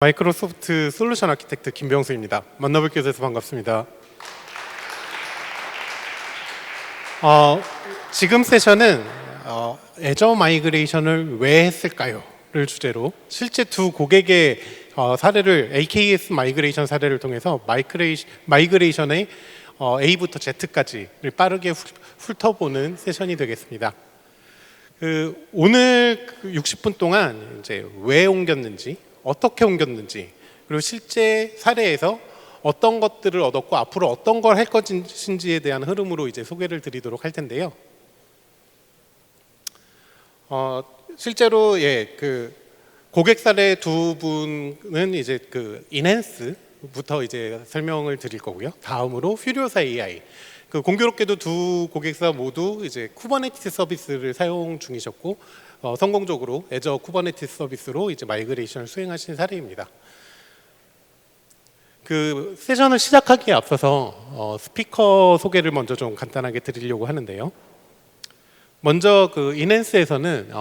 마이크로소프트 솔루션 아키텍트 김병수입니다. 만나뵙게 돼서 반갑습니다. 지금 세션은 애저 마이그레이션을 왜 했을까요? 를 주제로 실제 두 고객의 사례를 AKS 마이그레이션 사례를 통해서 마이그레이션의 A부터 Z까지를 빠르게 훑어보는 세션이 되겠습니다. 오늘 60분 동안 이제 왜 옮겼는지, 어떻게 옮겼는지, 그리고 실제 사례에서 어떤 것들을 얻었고 앞으로 어떤 걸 할 것인지에 대한 흐름으로 이제 소개를 드리도록 할 텐데요. 실제로 고객 사례 두 분은 이제 인핸스부터 이제 설명을 드릴 거고요. 다음으로 퓨리오사 AI. 공교롭게도 두 고객사 모두 이제 쿠버네티스 서비스를 사용 중이셨고 성공적으로 애저 쿠버네티스 서비스로 이제 마이그레이션을 수행하신 사례입니다. 세션을 시작하기에 앞서서 스피커 소개를 먼저 좀 간단하게 드리려고 하는데요. 먼저 인핸스에서는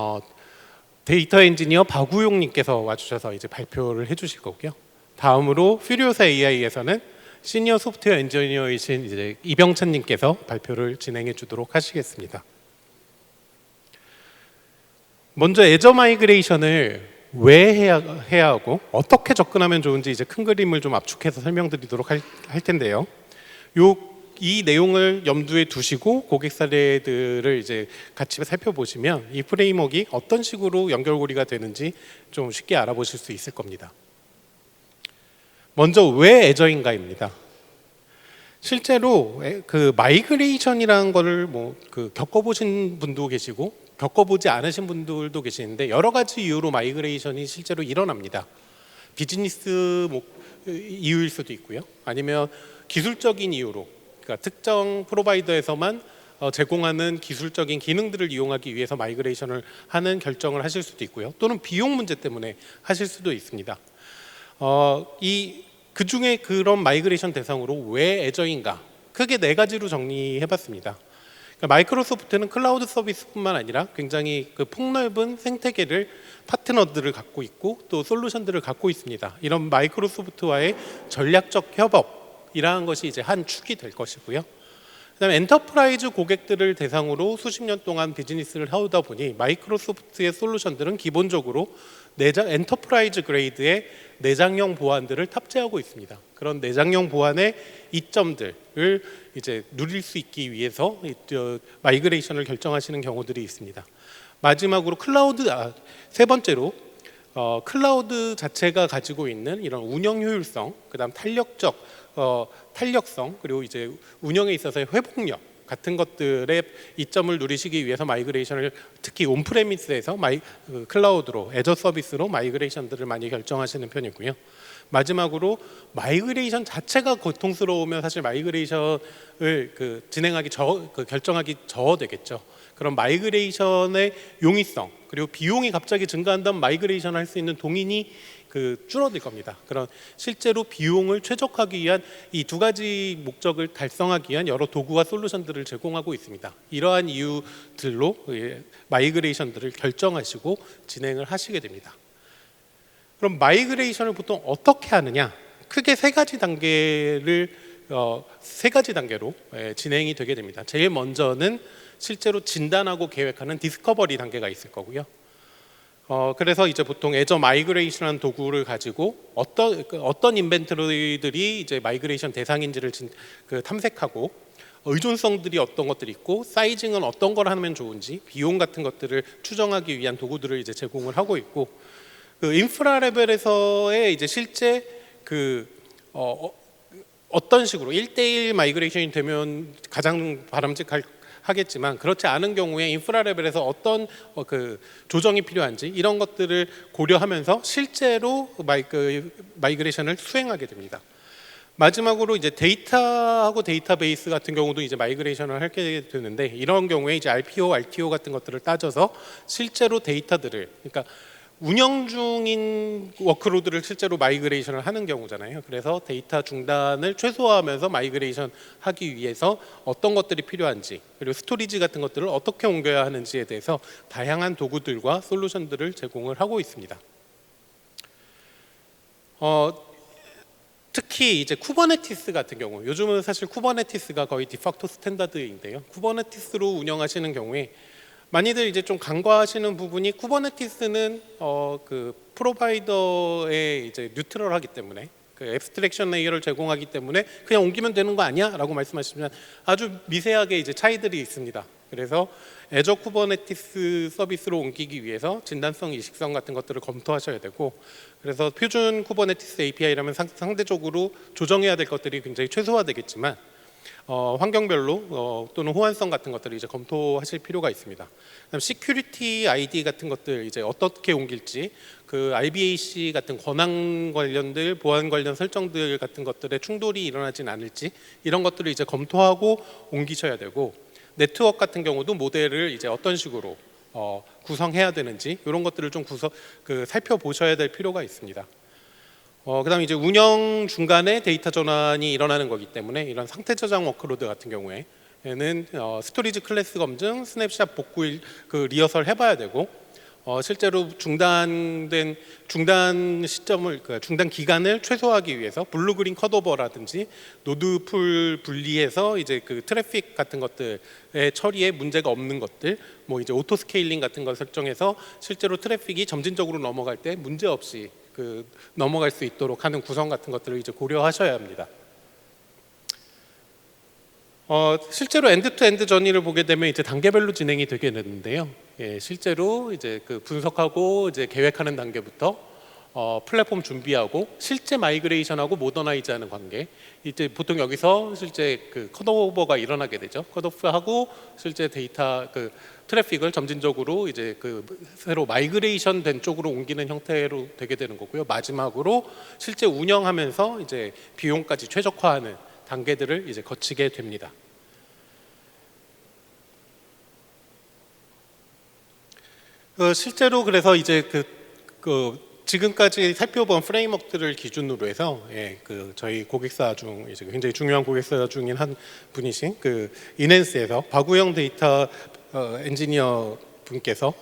데이터 엔지니어 박우용님께서 와주셔서 이제 발표를 해주실 거고요. 다음으로 퓨리오사 AI에서는 시니어 소프트웨어 엔지니어이신 이제 이병찬님께서 발표를 진행해 주도록 하시겠습니다. 먼저 애저 마이그레이션을 왜 해야 하고 어떻게 접근하면 좋은지 이제 큰 그림을 좀 압축해서 설명드리도록 할 텐데요. 이 내용을 염두에 두시고 고객 사례들을 이제 같이 살펴보시면 이 프레임워크가 어떤 식으로 연결고리가 되는지 좀 쉽게 알아보실 수 있을 겁니다. 먼저 왜 애저인가입니다. 실제로 마이그레이션이라는 거를 겪어보신 분도 계시고 겪어보지 않으신 분들도 계시는데 여러 가지 이유로 마이그레이션이 실제로 일어납니다. 비즈니스 이유일 수도 있고요. 아니면 기술적인 이유로, 그러니까 특정 프로바이더에서만 제공하는 기술적인 기능들을 이용하기 위해서 마이그레이션을 하는 결정을 하실 수도 있고요. 또는 비용 문제 때문에 하실 수도 있습니다. 그 중에 그런 마이그레이션 대상으로 왜 애저인가? 크게 4가지로 정리해봤습니다. 그러니까 마이크로소프트는 클라우드 서비스뿐만 아니라 굉장히 폭넓은 생태계를 파트너들을 갖고 있고 또 솔루션들을 갖고 있습니다. 이런 마이크로소프트와의 전략적 협업이라는 것이 이제 한 축이 될 것이고요. 그다음에 엔터프라이즈 고객들을 대상으로 수십 년 동안 비즈니스를 하다 보니 마이크로소프트의 솔루션들은 기본적으로 엔터프라이즈 그레이드의 내장형 보안들을 탑재하고 있습니다. 그런 내장형 보안의 이점들을 이제 누릴 수 있기 위해서 마이그레이션을 결정하시는 경우들이 있습니다. 마지막으로 세 번째로 클라우드 자체가 가지고 있는 이런 운영 효율성, 그다음 탄력성, 그리고 이제 운영에 있어서의 회복력 같은 것들의 이점을 누리시기 위해서 마이그레이션을 특히 온프레미스에서 클라우드로 애저 서비스로 마이그레이션들을 많이 결정하시는 편이고요. 마지막으로 마이그레이션 자체가 고통스러우면 사실 마이그레이션을 결정하기 저하되겠죠. 그럼 마이그레이션의 용이성 그리고 비용이 갑자기 증가한다면 마이그레이션 할 수 있는 동인이 줄어들 겁니다. 그런 실제로 비용을 최적화하기 위한 이 2가지 목적을 달성하기 위한 여러 도구와 솔루션들을 제공하고 있습니다. 이러한 이유들로 마이그레이션들을 결정하시고 진행을 하시게 됩니다. 그럼 마이그레이션을 보통 어떻게 하느냐? 크게 3가지 단계로 진행이 되게 됩니다. 제일 먼저는 실제로 진단하고 계획하는 디스커버리 단계가 있을 거고요. 그래서 이제 보통 애저 마이그레이션한 도구를 가지고 어떤 인벤토리들이 이제 마이그레이션 대상인지를 탐색하고 의존성들이 어떤 것들이 있고 사이징은 어떤 걸 하면 좋은지 비용 같은 것들을 추정하기 위한 도구들을 이제 제공을 하고 있고 인프라 레벨에서의 이제 실제 어떤 식으로 1대1 마이그레이션이 되면 가장 바람직하겠지만 그렇지 않은 경우에 인프라 레벨에서 어떤 조정이 필요한지 이런 것들을 고려하면서 실제로 마이그레이션을 수행하게 됩니다. 마지막으로 이제 데이터하고 데이터베이스 같은 경우도 이제 마이그레이션을 하게 되는데 이런 경우에 이제 RPO, RTO 같은 것들을 따져서 실제로 데이터들을 그러니까 운영 중인 워크로드를 실제로 마이그레이션을 하는 경우잖아요. 그래서 데이터 중단을 최소화하면서 마이그레이션 하기 위해서 어떤 것들이 필요한지 그리고 스토리지 같은 것들을 어떻게 옮겨야 하는지에 대해서 다양한 도구들과 솔루션들을 제공을 하고 있습니다. 어, 특히 이제 쿠버네티스 같은 경우, 요즘은 사실 쿠버네티스가 거의 디팍토 스탠다드인데요. 쿠버네티스로 운영하시는 경우에 많이들 이제 좀 간과하시는 부분이, 쿠버네티스는 그 프로바이더의 이제 뉴트럴하기 때문에, 그 앱스트랙션 레이어를 제공하기 때문에 그냥 옮기면 되는 거 아니야?라고 말씀하시면 아주 미세하게 이제 차이들이 있습니다. 그래서 애저 쿠버네티스 서비스로 옮기기 위해서 진단성, 이식성 같은 것들을 검토하셔야 되고, 그래서 표준 쿠버네티스 API라면 상대적으로 조정해야 될 것들이 굉장히 최소화되겠지만 환경별로 또는 호환성 같은 것들을 이제 검토하실 필요가 있습니다. 그다음 시큐리티 아이디 같은 것들 이제 어떻게 옮길지, 그 IBAC 같은 권한 관련들, 보안 관련 설정들 같은 것들의 충돌이 일어나진 않을지, 이런 것들을 이제 검토하고 옮기셔야 되고, 네트워크 같은 경우도 모델을 이제 어떤 식으로 구성해야 되는지, 이런 것들을 좀 살펴보셔야 될 필요가 있습니다. 그다음에 이제 운영 중간에 데이터 전환이 일어나는 거기 때문에 이런 상태 저장 워크로드 같은 경우에는 스토리지 클래스 검증, 스냅샷 복구 그 리허설 해봐야 되고, 실제로 중단 시점을, 중단 기간을 최소화하기 위해서 블루 그린 컷오버라든지 노드 풀 분리해서 이제 그 트래픽 같은 것들의 처리에 문제가 없는 것들, 뭐 이제 오토 스케일링 같은 걸 설정해서 실제로 트래픽이 점진적으로 넘어갈 때 문제 없이 넘어갈 수 있도록 하는 구성 같은 것들을 이제 고려하셔야 합니다. 실제로 엔드 투 엔드 전이를 보게 되면 이제 단계별로 진행이 되게 되는데요. 실제로 이제 그 분석하고 이제 계획하는 단계부터 플랫폼 준비하고 실제 마이그레이션하고 모더나이즈하는 관계, 이제 보통 여기서 실제 그 컷오버가 일어나게 되죠. 컷오프하고 실제 데이터 그 트래픽을 점진적으로 이제 그 새로 마이그레이션 된 쪽으로 옮기는 형태로 되게 되는 거고요. 마지막으로 실제 운영하면서 이제 비용까지 최적화하는 단계들을 이제 거치게 됩니다. 실제로 그래서 이제 지금까지 살펴본 프레임워크들을 기준으로 해서 저희 고객사 중 이제 굉장히 중요한 고객사 중인 한 분이신 그 이넨스에서 박우영 데이터 엔지니어 분께서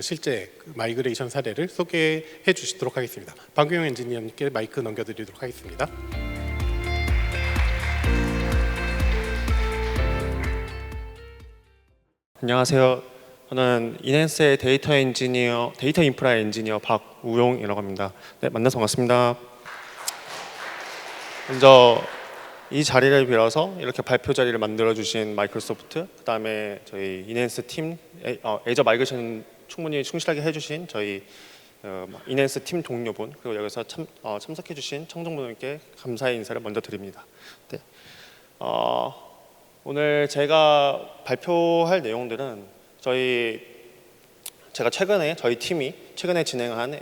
실제 마이그레이션 사례를 소개해 주시도록 하겠습니다. 박우영 엔지니어님께 마이크 넘겨드리도록 하겠습니다. 안녕하세요. 저는 이넨스의 데이터 인프라 엔지니어 박우용이라고 합니다. 네, 만나서 반갑습니다. 먼저 이 자리를 빌어서 이렇게 발표 자리를 만들어 주신 마이크로소프트, 그다음에 저희 이넨스 팀, 애저 마이그레이션 충분히 충실하게 해주신 저희 이넨스 팀 동료분, 그리고 여기서 참석해 주신 청중분들께 감사의 인사를 먼저 드립니다. 네. 오늘 제가 발표할 내용들은 제가 저희 팀이 최근에 진행한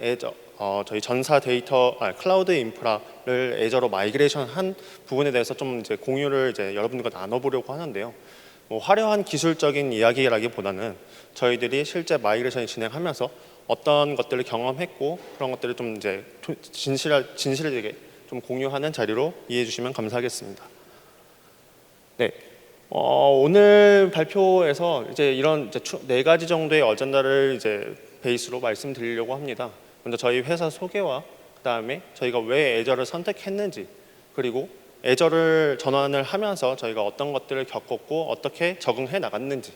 저희 전사 클라우드 인프라를 애저로 마이그레이션 한 부분에 대해서 좀 이제 공유를 이제 여러분들과 나눠보려고 하는데요. 뭐 화려한 기술적인 이야기라기보다는 저희들이 실제 마이그레이션을 진행하면서 어떤 것들을 경험했고 그런 것들을 좀 이제 진실되게 좀 공유하는 자리로 이해해 주시면 감사하겠습니다. 네. 오늘 발표에서 이제 이런 네 가지 정도의 어젠다를 이제 베이스로 말씀드리려고 합니다. 먼저 저희 회사 소개와 그다음에 저희가 왜 애저를 선택했는지, 그리고 애저를 전환을 하면서 저희가 어떤 것들을 겪었고 어떻게 적응해 나갔는지,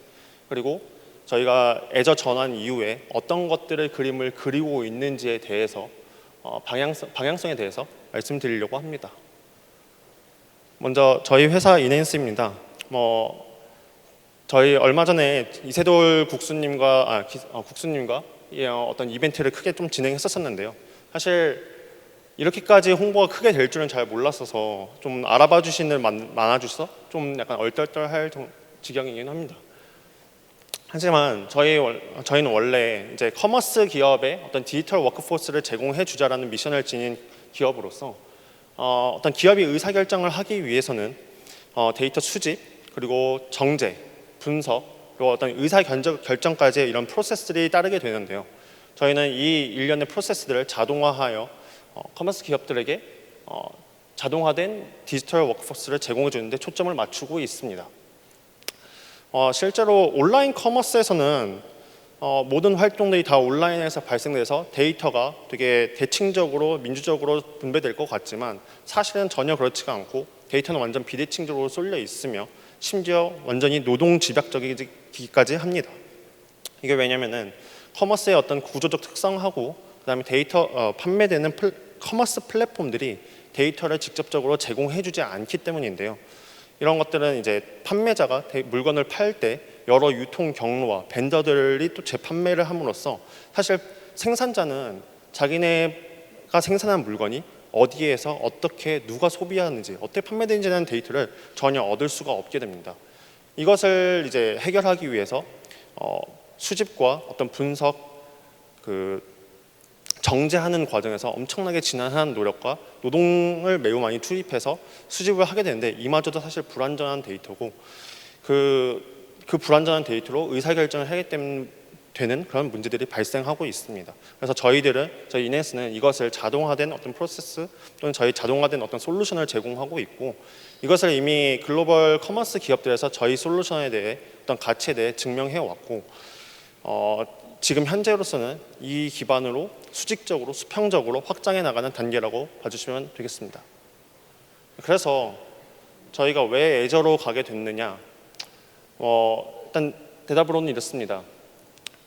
그리고 저희가 애저 전환 이후에 어떤 그림을 그리고 있는지에 대해서 방향성에 대해서 말씀드리려고 합니다. 먼저 저희 회사 이넨스입니다. 저희 얼마 전에 이세돌 국수님과 어떤 이벤트를 크게 좀 진행했었는데요. 사실 이렇게까지 홍보가 크게 될 줄은 잘 몰랐어서 좀 알아봐 주시는 많아져서 좀 약간 얼떨떨할 지경이긴 합니다. 하지만 저희는 원래 이제 커머스 기업에 어떤 디지털 워크포스를 제공해 주자라는 미션을 지닌 기업으로서 어떤 기업이 의사결정을 하기 위해서는 데이터 수집, 그리고 정제, 분석, 그리고 어떤 의사결정까지의 이런 프로세스들이 따르게 되는데요. 저희는 이 일련의 프로세스들을 자동화하여 커머스 기업들에게 자동화된 디지털 워크포스를 제공해 주는데 초점을 맞추고 있습니다. 실제로 온라인 커머스에서는 모든 활동들이 다 온라인에서 발생돼서 데이터가 되게 대칭적으로 민주적으로 분배될 것 같지만 사실은 전혀 그렇지가 않고 데이터는 완전 비대칭적으로 쏠려 있으며 심지어 완전히 노동 집약적이기까지 합니다. 이게 왜냐면은 커머스의 어떤 구조적 특성하고 그다음에 데이터 판매되는 커머스 플랫폼들이 데이터를 직접적으로 제공해주지 않기 때문인데요. 이런 것들은 이제 판매자가 물건을 팔 때 여러 유통 경로와 벤더들이 또 재판매를 함으로써 사실 생산자는 자기네가 생산한 물건이 어디에서 어떻게 누가 소비하는지 어떻게 판매되는지에 대한 데이터를 전혀 얻을 수가 없게 됩니다. 이것을 이제 해결하기 위해서 수집과 어떤 분석 정제하는 과정에서 엄청나게 지난한 노력과 노동을 매우 많이 투입해서 수집을 하게 되는데 이마저도 사실 불완전한 데이터고 그 불완전한 데이터로 의사결정을 하게 되는 그런 문제들이 발생하고 있습니다. 그래서 저희 이네스는 이것을 자동화된 어떤 프로세스 또는 저희 자동화된 어떤 솔루션을 제공하고 있고 이것을 이미 글로벌 커머스 기업들에서 저희 솔루션에 대해 어떤 가치에 대해 증명해 왔고 지금 현재로서는 이 기반으로 수직적으로 수평적으로 확장해 나가는 단계라고 봐주시면 되겠습니다. 그래서 저희가 왜 애저로 가게 됐느냐? 일단 대답으로는 이렇습니다.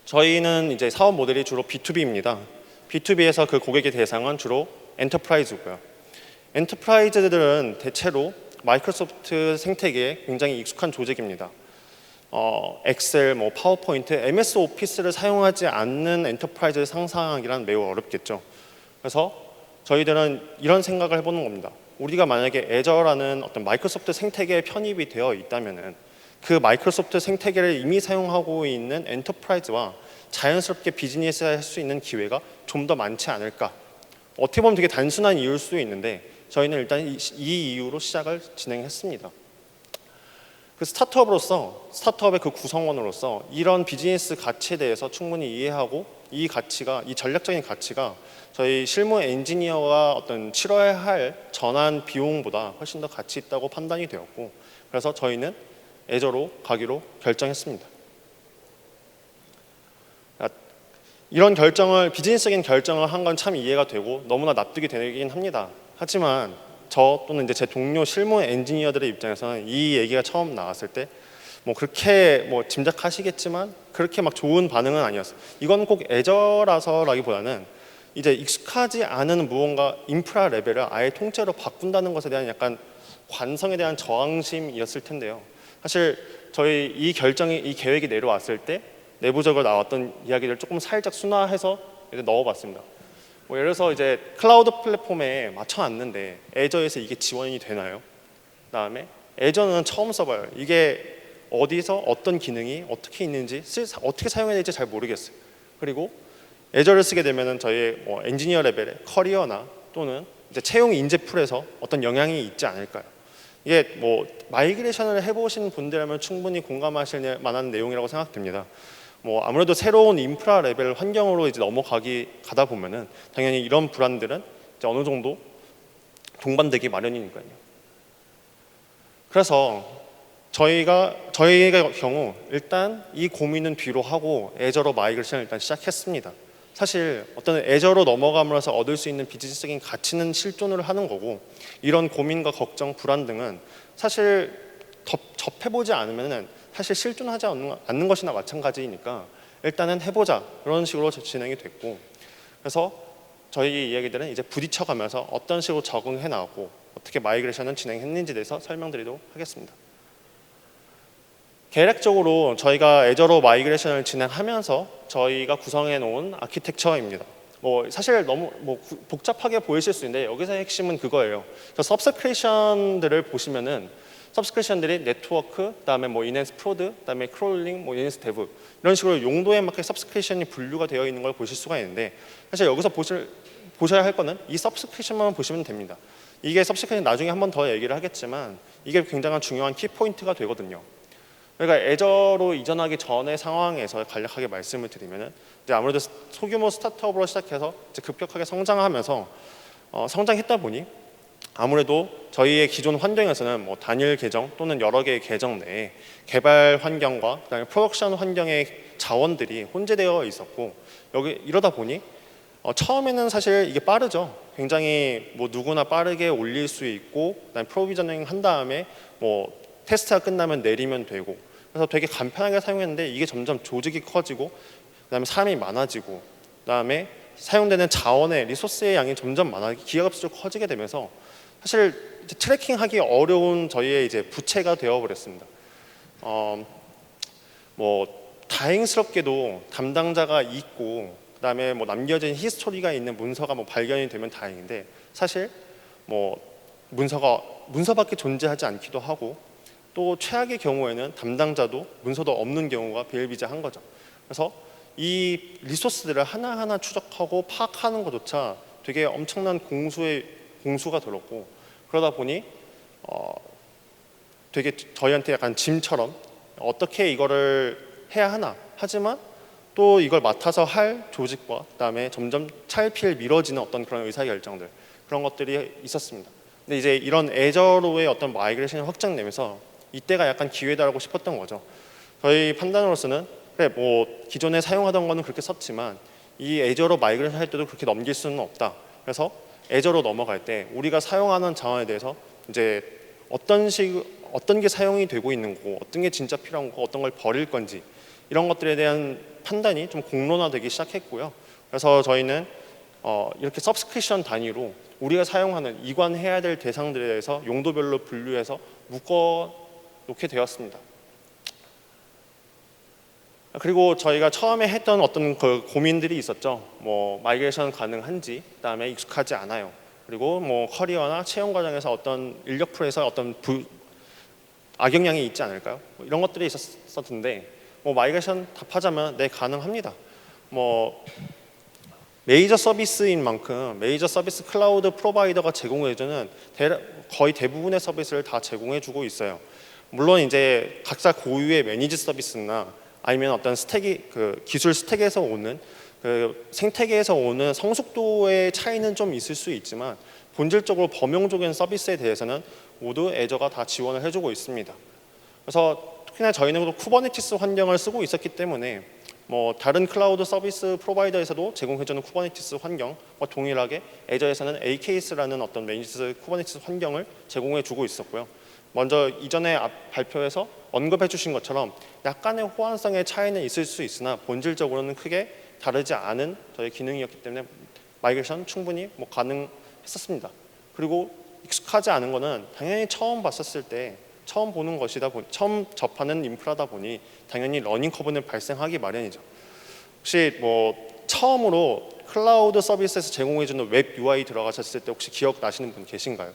저희는 이제 사업 모델이 주로 B2B입니다. B2B에서 그 고객의 대상은 주로 엔터프라이즈고요. 엔터프라이즈들은 대체로 마이크로소프트 생태계에 굉장히 익숙한 조직입니다. 엑셀, 파워포인트, MS 오피스를 사용하지 않는 엔터프라이즈를 상상하기란 매우 어렵겠죠. 그래서 저희들은 이런 생각을 해보는 겁니다. 우리가 만약에 애저라는 어떤 마이크로소프트 생태계에 편입이 되어 있다면은 그 마이크로소프트 생태계를 이미 사용하고 있는 엔터프라이즈와 자연스럽게 비즈니스 할 수 있는 기회가 좀 더 많지 않을까. 어떻게 보면 되게 단순한 이유일 수도 있는데 저희는 일단 이 이유로 시작을 진행했습니다. 그 스타트업의 그 구성원으로서 이런 비즈니스 가치에 대해서 충분히 이해하고 이 전략적인 가치가 저희 실무 엔지니어가 어떤 치러야 할 전환 비용보다 훨씬 더 가치 있다고 판단이 되었고 그래서 저희는 애저로 가기로 결정했습니다. 이런 비즈니스적인 결정을 한 건 참 이해가 되고 너무나 납득이 되긴 합니다. 하지만 저 또는 이제 제 동료 실무 엔지니어들의 입장에서는 이 얘기가 처음 나왔을 때 그렇게 짐작하시겠지만 그렇게 막 좋은 반응은 아니었어요. 이건 꼭 애저라서라기보다는 이제 익숙하지 않은 무언가 인프라 레벨을 아예 통째로 바꾼다는 것에 대한 약간 관성에 대한 저항심이었을 텐데요. 사실 저희 이 계획이 내려왔을 때 내부적으로 나왔던 이야기를 조금 살짝 순화해서 이제 넣어봤습니다. 예를 들어서 이제 클라우드 플랫폼에 맞춰놨는데 애저에서 이게 지원이 되나요? 그다음에 애저는 처음 써봐요. 이게 어디서 어떤 기능이 어떻게 있는지 어떻게 사용해야 될지 잘 모르겠어요. 그리고 애저를 쓰게 되면은 저희 엔지니어 레벨의 커리어나 또는 이제 채용 인재 풀에서 어떤 영향이 있지 않을까요? 이게 마이그레이션을 해보신 분들이라면 충분히 공감하실 만한 내용이라고 생각됩니다. 아무래도 새로운 인프라 레벨 환경으로 이제 가다 보면은 당연히 이런 불안들은 이제 어느 정도 동반되기 마련이니까요. 그래서 저희의 경우 일단 이 고민은 뒤로 하고 애저로 마이그레이션을 일단 시작했습니다. 사실 어떤 애저로 넘어감으로써 얻을 수 있는 비즈니스적인 가치는 실존을 하는 거고 이런 고민과 걱정, 불안 등은 사실 접해보지 않으면은 사실 실존하지 않는 것이나 마찬가지이니까 일단은 해보자 이런 식으로 진행이 됐고 그래서 저희 이야기들은 이제 부딪혀가면서 어떤 식으로 적응해 나가고 어떻게 마이그레이션을 진행했는지에 대해서 설명드리도록 하겠습니다. 계략적으로 저희가 애저로 마이그레이션을 진행하면서 저희가 구성해 놓은 아키텍처입니다. 사실 너무 복잡하게 보이실 수 있는데 여기서 핵심은 그거예요. 서브스크립션들을 보시면은 서브스크립션들이 네트워크, 그다음에 인핸스 프로드, 그다음에 크롤링, 인핸스 데브 이런 식으로 용도에 맞게 서브스크립션이 분류가 되어 있는 걸 보실 수가 있는데 사실 여기서 보셔야 할 거는 이 서브스크립션만 보시면 됩니다. 이게 서브스크립션 나중에 한 번 더 얘기를 하겠지만 이게 굉장히 중요한 키포인트가 되거든요. 그러니까 애저로 이전하기 전의 상황에서 간략하게 말씀을 드리면은 이제 아무래도 소규모 스타트업으로 시작해서 이제 급격하게 성장하면서 성장했다 보니 아무래도 저희의 기존 환경에서는 뭐 단일 계정 또는 여러 개의 계정 내에 개발 환경과 그다음에 프로덕션 환경의 자원들이 혼재되어 있었고 여기 이러다 보니 처음에는 사실 이게 빠르죠. 굉장히 뭐 누구나 빠르게 올릴 수 있고 그다음에 프로비저닝 한 다음에 뭐 테스트가 끝나면 내리면 되고 그래서 되게 간편하게 사용했는데 이게 점점 조직이 커지고 그다음에 사람이 많아지고 그다음에 사용되는 자원의 리소스의 양이 점점 많아지고 기하급수적으로 커지게 되면서 사실 이제 트래킹하기 어려운 저희의 이제 부채가 되어버렸습니다. 뭐 다행스럽게도 담당자가 있고 그다음에 뭐 남겨진 히스토리가 있는 문서가 뭐 발견이 되면 다행인데 사실 뭐 문서밖에 존재하지 않기도 하고 또 최악의 경우에는 담당자도 문서도 없는 경우가 비일비재한 거죠. 그래서 이 리소스들을 하나하나 추적하고 파악하는 것조차 되게 엄청난 공수가 들었고 그러다 보니 되게 저희한테 약간 짐처럼 어떻게 이거를 해야 하나 하지만 또 이걸 맡아서 할 조직과 그다음에 점점 차일피일 미뤄지는 어떤 그런 의사결정들 그런 것들이 있었습니다. 근데 이제 이런 애저로의 어떤 마이그레이션이 확장되면서 이때가 약간 기회다라고 싶었던 거죠. 저희 판단으로서는 그래 뭐 기존에 사용하던 거는 그렇게 썼지만 이 애저로 마이그레이션 할 때도 그렇게 넘길 수는 없다. 그래서 애저로 넘어갈 때 우리가 사용하는 자원에 대해서 이제 어떤 게 사용이 되고 있는 거고 어떤 게 진짜 필요한 거고 어떤 걸 버릴 건지 이런 것들에 대한 판단이 좀 공론화되기 시작했고요. 그래서 저희는 이렇게 서브스크립션 단위로 우리가 사용하는 이관해야 될 대상들에 대해서 용도별로 분류해서 묶어 놓게 되었습니다. 그리고 저희가 처음에 했던 어떤 그 고민들이 있었죠. 뭐 마이그레이션 가능한지, 그다음에 익숙하지 않아요. 그리고 뭐 커리어나 채용 과정에서 어떤 인력 풀에서 어떤 악영향이 있지 않을까요? 뭐 이런 것들이 있었는데 뭐 마이그레이션 답하자면 네 가능합니다. 뭐 메이저 서비스인 만큼 메이저 서비스 클라우드 프로바이더가 제공해주는 거의 대부분의 서비스를 다 제공해주고 있어요. 물론 이제 각자 고유의 매니지 서비스나 아니면 어떤 스택이 그 기술 스택에서 오는 그 생태계에서 오는 성숙도의 차이는 좀 있을 수 있지만 본질적으로 범용적인 서비스에 대해서는 모두 애저가 다 지원을 해주고 있습니다. 그래서 특히나 저희는 쿠버네티스 환경을 쓰고 있었기 때문에 뭐 다른 클라우드 서비스 프로바이더에서도 제공해주는 쿠버네티스 환경과 동일하게 애저에서는 AKS라는 어떤 매니지 쿠버네티스 환경을 제공해주고 있었고요. 먼저 이전에 발표에서 언급해 주신 것처럼 약간의 호환성의 차이는 있을 수 있으나 본질적으로는 크게 다르지 않은 저희 기능이었기 때문에 마이그레이션 충분히 뭐 가능했었습니다. 그리고 익숙하지 않은 거는 당연히 처음 봤었을 때 처음 보는 것이다 보니 처음 접하는 인프라다 보니 당연히 러닝 커브는 발생하기 마련이죠. 혹시 뭐 처음으로 클라우드 서비스에서 제공해주는 웹 UI 들어가셨을 때 혹시 기억나시는 분 계신가요?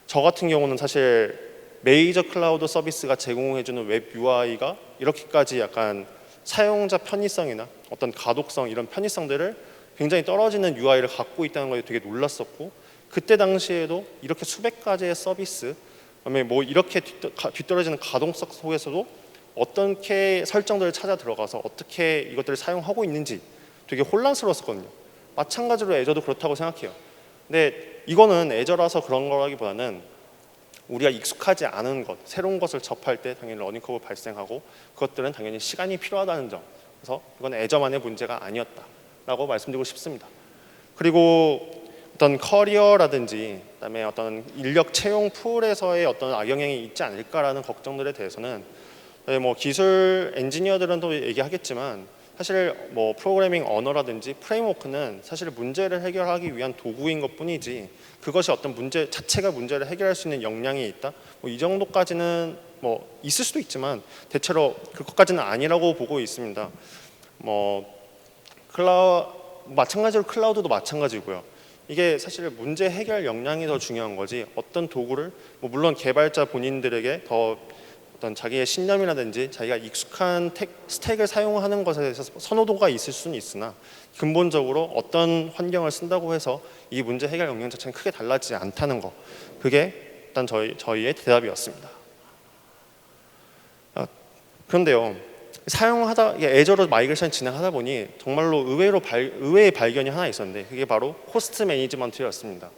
저 같은 경우는 사실 메이저 클라우드 서비스가 제공해주는 웹 UI가 이렇게까지 약간 사용자 편의성이나 어떤 가독성 이런 편의성들을 굉장히 떨어지는 UI를 갖고 있다는 것에 되게 놀랐었고 그때 당시에도 이렇게 수백 가지의 서비스 그다음에 뭐 이렇게 뒤떨어지는 가동성 속에서도 어떻게 설정들을 찾아 들어가서 어떻게 이것들을 사용하고 있는지 되게 혼란스러웠었거든요. 마찬가지로 애저도 그렇다고 생각해요. 근데 이거는 애저라서 그런 거라기보다는 우리가 익숙하지 않은 것, 새로운 것을 접할 때 당연히 러닝커브 발생하고 그것들은 당연히 시간이 필요하다는 점. 그래서 이건 애저만의 문제가 아니었다라고 말씀드리고 싶습니다. 그리고 어떤 커리어라든지 그다음에 어떤 인력 채용 풀에서의 어떤 악영향이 있지 않을까라는 걱정들에 대해서는 뭐 기술 엔지니어들은 또 얘기하겠지만 사실 뭐 프로그래밍 언어라든지 프레임워크는 사실 문제를 해결하기 위한 도구인 것뿐이지 그것이 어떤 문제 자체가 문제를 해결할 수 있는 역량이 있다. 뭐 이 정도까지는 뭐 있을 수도 있지만 대체로 그것까지는 아니라고 보고 있습니다. 뭐 마찬가지로 클라우드도 마찬가지고요. 이게 사실 문제 해결 역량이 더 중요한 거지 어떤 도구를 뭐 물론 개발자 본인들에게 더 어떤 자기의 신념이라든지 자기가 익숙한 스택을 사용하는 것에 대해서 선호도가 있을 수는 있으나 근본적으로 어떤 환경을 쓴다고 해서 이 문제 해결 역량 자체는 크게 달라지지 않다는 거 그게 일단 저희의 대답이었습니다. 그런데요 사용하다 애저로 마이그레이션 진행하다 보니 정말로 의외의 발견이 하나 있었는데 그게 바로 코스트 매니지먼트였습니다.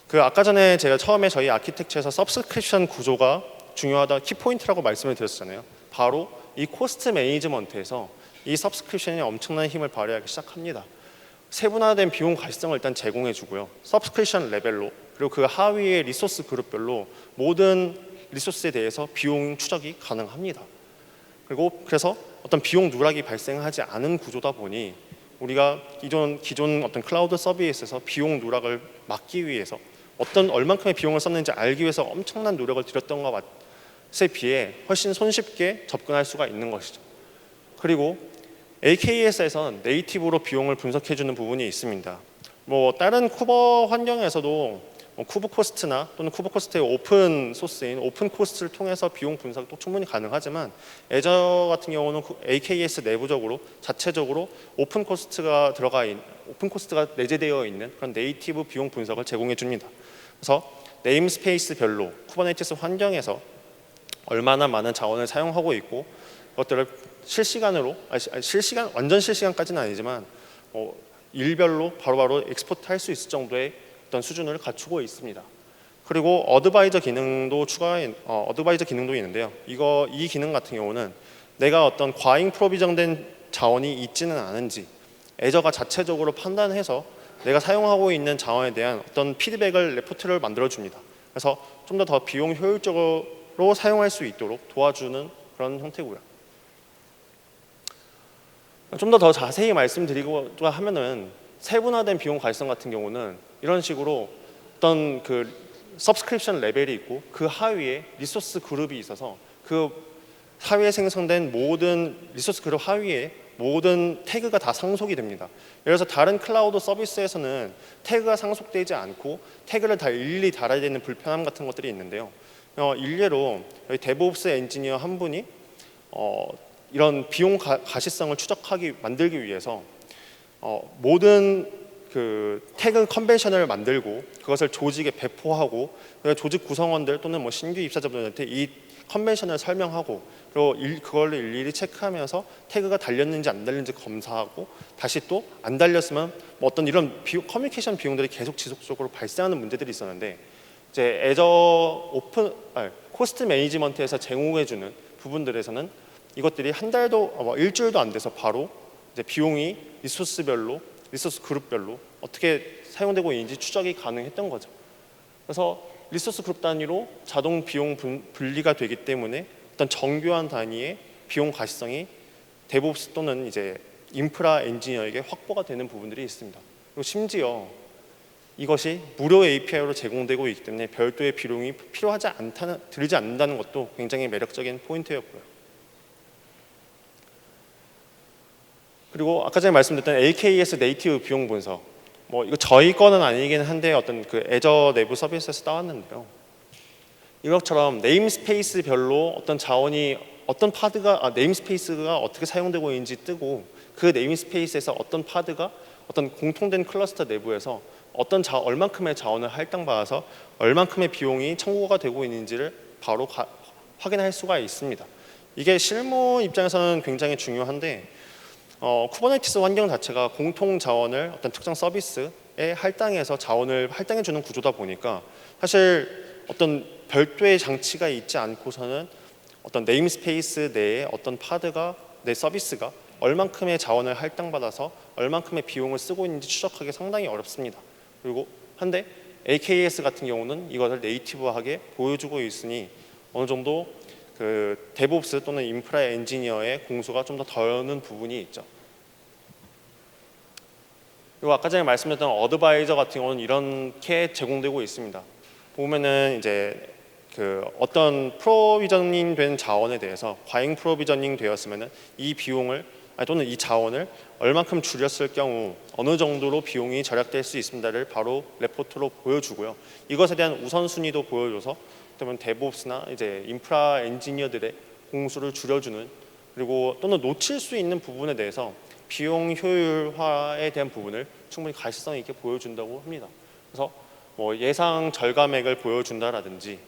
그 아까 전에 제가 처음에 저희 아키텍처에서 서브스크립션 구조가 중요하다 키포인트라고 말씀을 드렸잖아요. 바로 이 코스트 매니지먼트에서 이 서브스크립션이 엄청난 힘을 발휘하기 시작합니다. 세분화된 비용 가시성을 일단 제공해 주고요. 서브스크립션 레벨로 그리고 그 하위의 리소스 그룹별로 모든 리소스에 대해서 비용 추적이 가능합니다. 그리고 그래서 어떤 비용 누락이 발생하지 않은 구조다 보니 우리가 기존 어떤 클라우드 서비스에서 비용 누락을 막기 위해서 얼만큼의 비용을 썼는지 알기 위해서 엄청난 노력을 들였던 것에 비해 훨씬 손쉽게 접근할 수가 있는 것이죠. 그리고 AKS에서는 네이티브로 비용을 분석해주는 부분이 있습니다. 뭐 다른 쿠버 환경에서도 쿠브 코스트나 또는 쿠브 코스트의 오픈 소스인 오픈 코스트를 통해서 비용 분석도 충분히 가능하지만 애저 같은 경우는 AKS 내부적으로 자체적으로 오픈 코스트가 내재되어 있는 그런 네이티브 비용 분석을 제공해 줍니다. 그래서 네임스페이스별로 쿠버네티스 환경에서 얼마나 많은 자원을 사용하고 있고 그것들을 완전 실시간까지는 아니지만 일별로 바로바로 엑스포트 할 수 있을 정도의 어떤 수준을 갖추고 있습니다. 그리고 어드바이저 기능도 있는데요. 이 기능 같은 경우는 내가 어떤 과잉 프로비전된 자원이 있지는 않은지 애저가 자체적으로 판단해서 내가 사용하고 있는 자원에 대한 어떤 피드백을 레포트를 만들어 줍니다. 그래서 좀 더 비용 효율적으로 사용할 수 있도록 도와주는 그런 형태고요. 좀 더 자세히 말씀드리고 하면은 세분화된 비용 가시성 같은 경우는 이런 식으로 어떤 그 서브스크립션 레벨이 있고 그 하위에 리소스 그룹이 있어서 그 하위에 생성된 모든 리소스 그룹 하위에 모든 태그가 다 상속이 됩니다. 예를 들어서 다른 클라우드 서비스에서는 태그가 상속되지 않고 태그를 다 일일이 달아야 되는 불편함 같은 것들이 있는데요. 일례로 여기 데브옵스 엔지니어 한 분이 이런 비용 가시성을 만들기 위해서 모든 그 태그 컨벤션을 만들고 그것을 조직에 배포하고 조직 구성원들 또는 뭐 신규 입사자분들한테 이 컨벤션을 설명하고 그리고 그걸 일일이 체크하면서 태그가 달렸는지 안 달렸는지 검사하고 다시 또 안 달렸으면 뭐 어떤 이런 커뮤니케이션 비용들이 계속 지속적으로 발생하는 문제들이 있었는데 이제 코스트 매니지먼트에서 제공해주는 부분들에서는 이것들이 한 달도 일주일도 안 돼서 바로 이제 비용이 리소스 그룹별로 어떻게 사용되고 있는지 추적이 가능했던 거죠. 그래서 리소스 그룹 단위로 자동 비용 분리가 되기 때문에 어떤 정교한 단위의 비용 가시성이 데브옵스 또는 이제 인프라 엔지니어에게 확보가 되는 부분들이 있습니다. 그리고 심지어 이것이 무료 API로 제공되고 있기 때문에 별도의 비용이 들지 않는다는 것도 굉장히 매력적인 포인트였고요. 그리고 아까 전에 말씀드렸던 AKS 네이티브 비용 분석, 뭐 이거 저희 거는 아니긴 한데 어떤 그 애저 내부 서비스에서 따왔는데요. 이것처럼 네임스페이스별로 어떤 자원이 네임스페이스가 어떻게 사용되고 있는지 뜨고 그 네임스페이스에서 어떤 파드가 어떤 공통된 클러스터 내부에서 얼만큼의 자원을 할당받아서 얼만큼의 비용이 청구가 되고 있는지를 바로 확인할 수가 있습니다. 이게 실무 입장에서는 굉장히 중요한데 쿠버네티스 환경 자체가 공통 자원을 어떤 특정 서비스에 할당해서 자원을 할당해 주는 구조다 보니까 사실 어떤 별도의 장치가 있지 않고서는 어떤 네임스페이스 내에 어떤 내 서비스가 얼만큼의 자원을 할당받아서 얼만큼의 비용을 쓰고 있는지 추적하기 상당히 어렵습니다. 그리고 한데 AKS 같은 경우는 이것을 네이티브하게 보여주고 있으니 어느 정도 그 데브옵스 또는 인프라 엔지니어의 공수가 좀 더 덜는 부분이 있죠. 그리고 아까 전에 말씀드렸던 어드바이저 같은 경우는 이렇게 제공되고 있습니다. 보면은 이제 그 어떤 프로비저닝 된 자원에 대해서 과잉 프로비저닝 되었으면은 이 비용을 또는 이 자원을 얼만큼 줄였을 경우 어느 정도로 비용이 절약될 수 있습니다를 바로 레포트로 보여주고요. 이것에 대한 우선순위도 보여줘서 그러면 데브옵스나 이제 인프라 엔지니어들의 공수를 줄여주는 그리고 또는 놓칠 수 있는 부분에 대해서 비용 효율화에 대한 부분을 충분히 가시성 있게 보여준다고 합니다. 그래서 뭐 예상 절감액을 보여준다라든지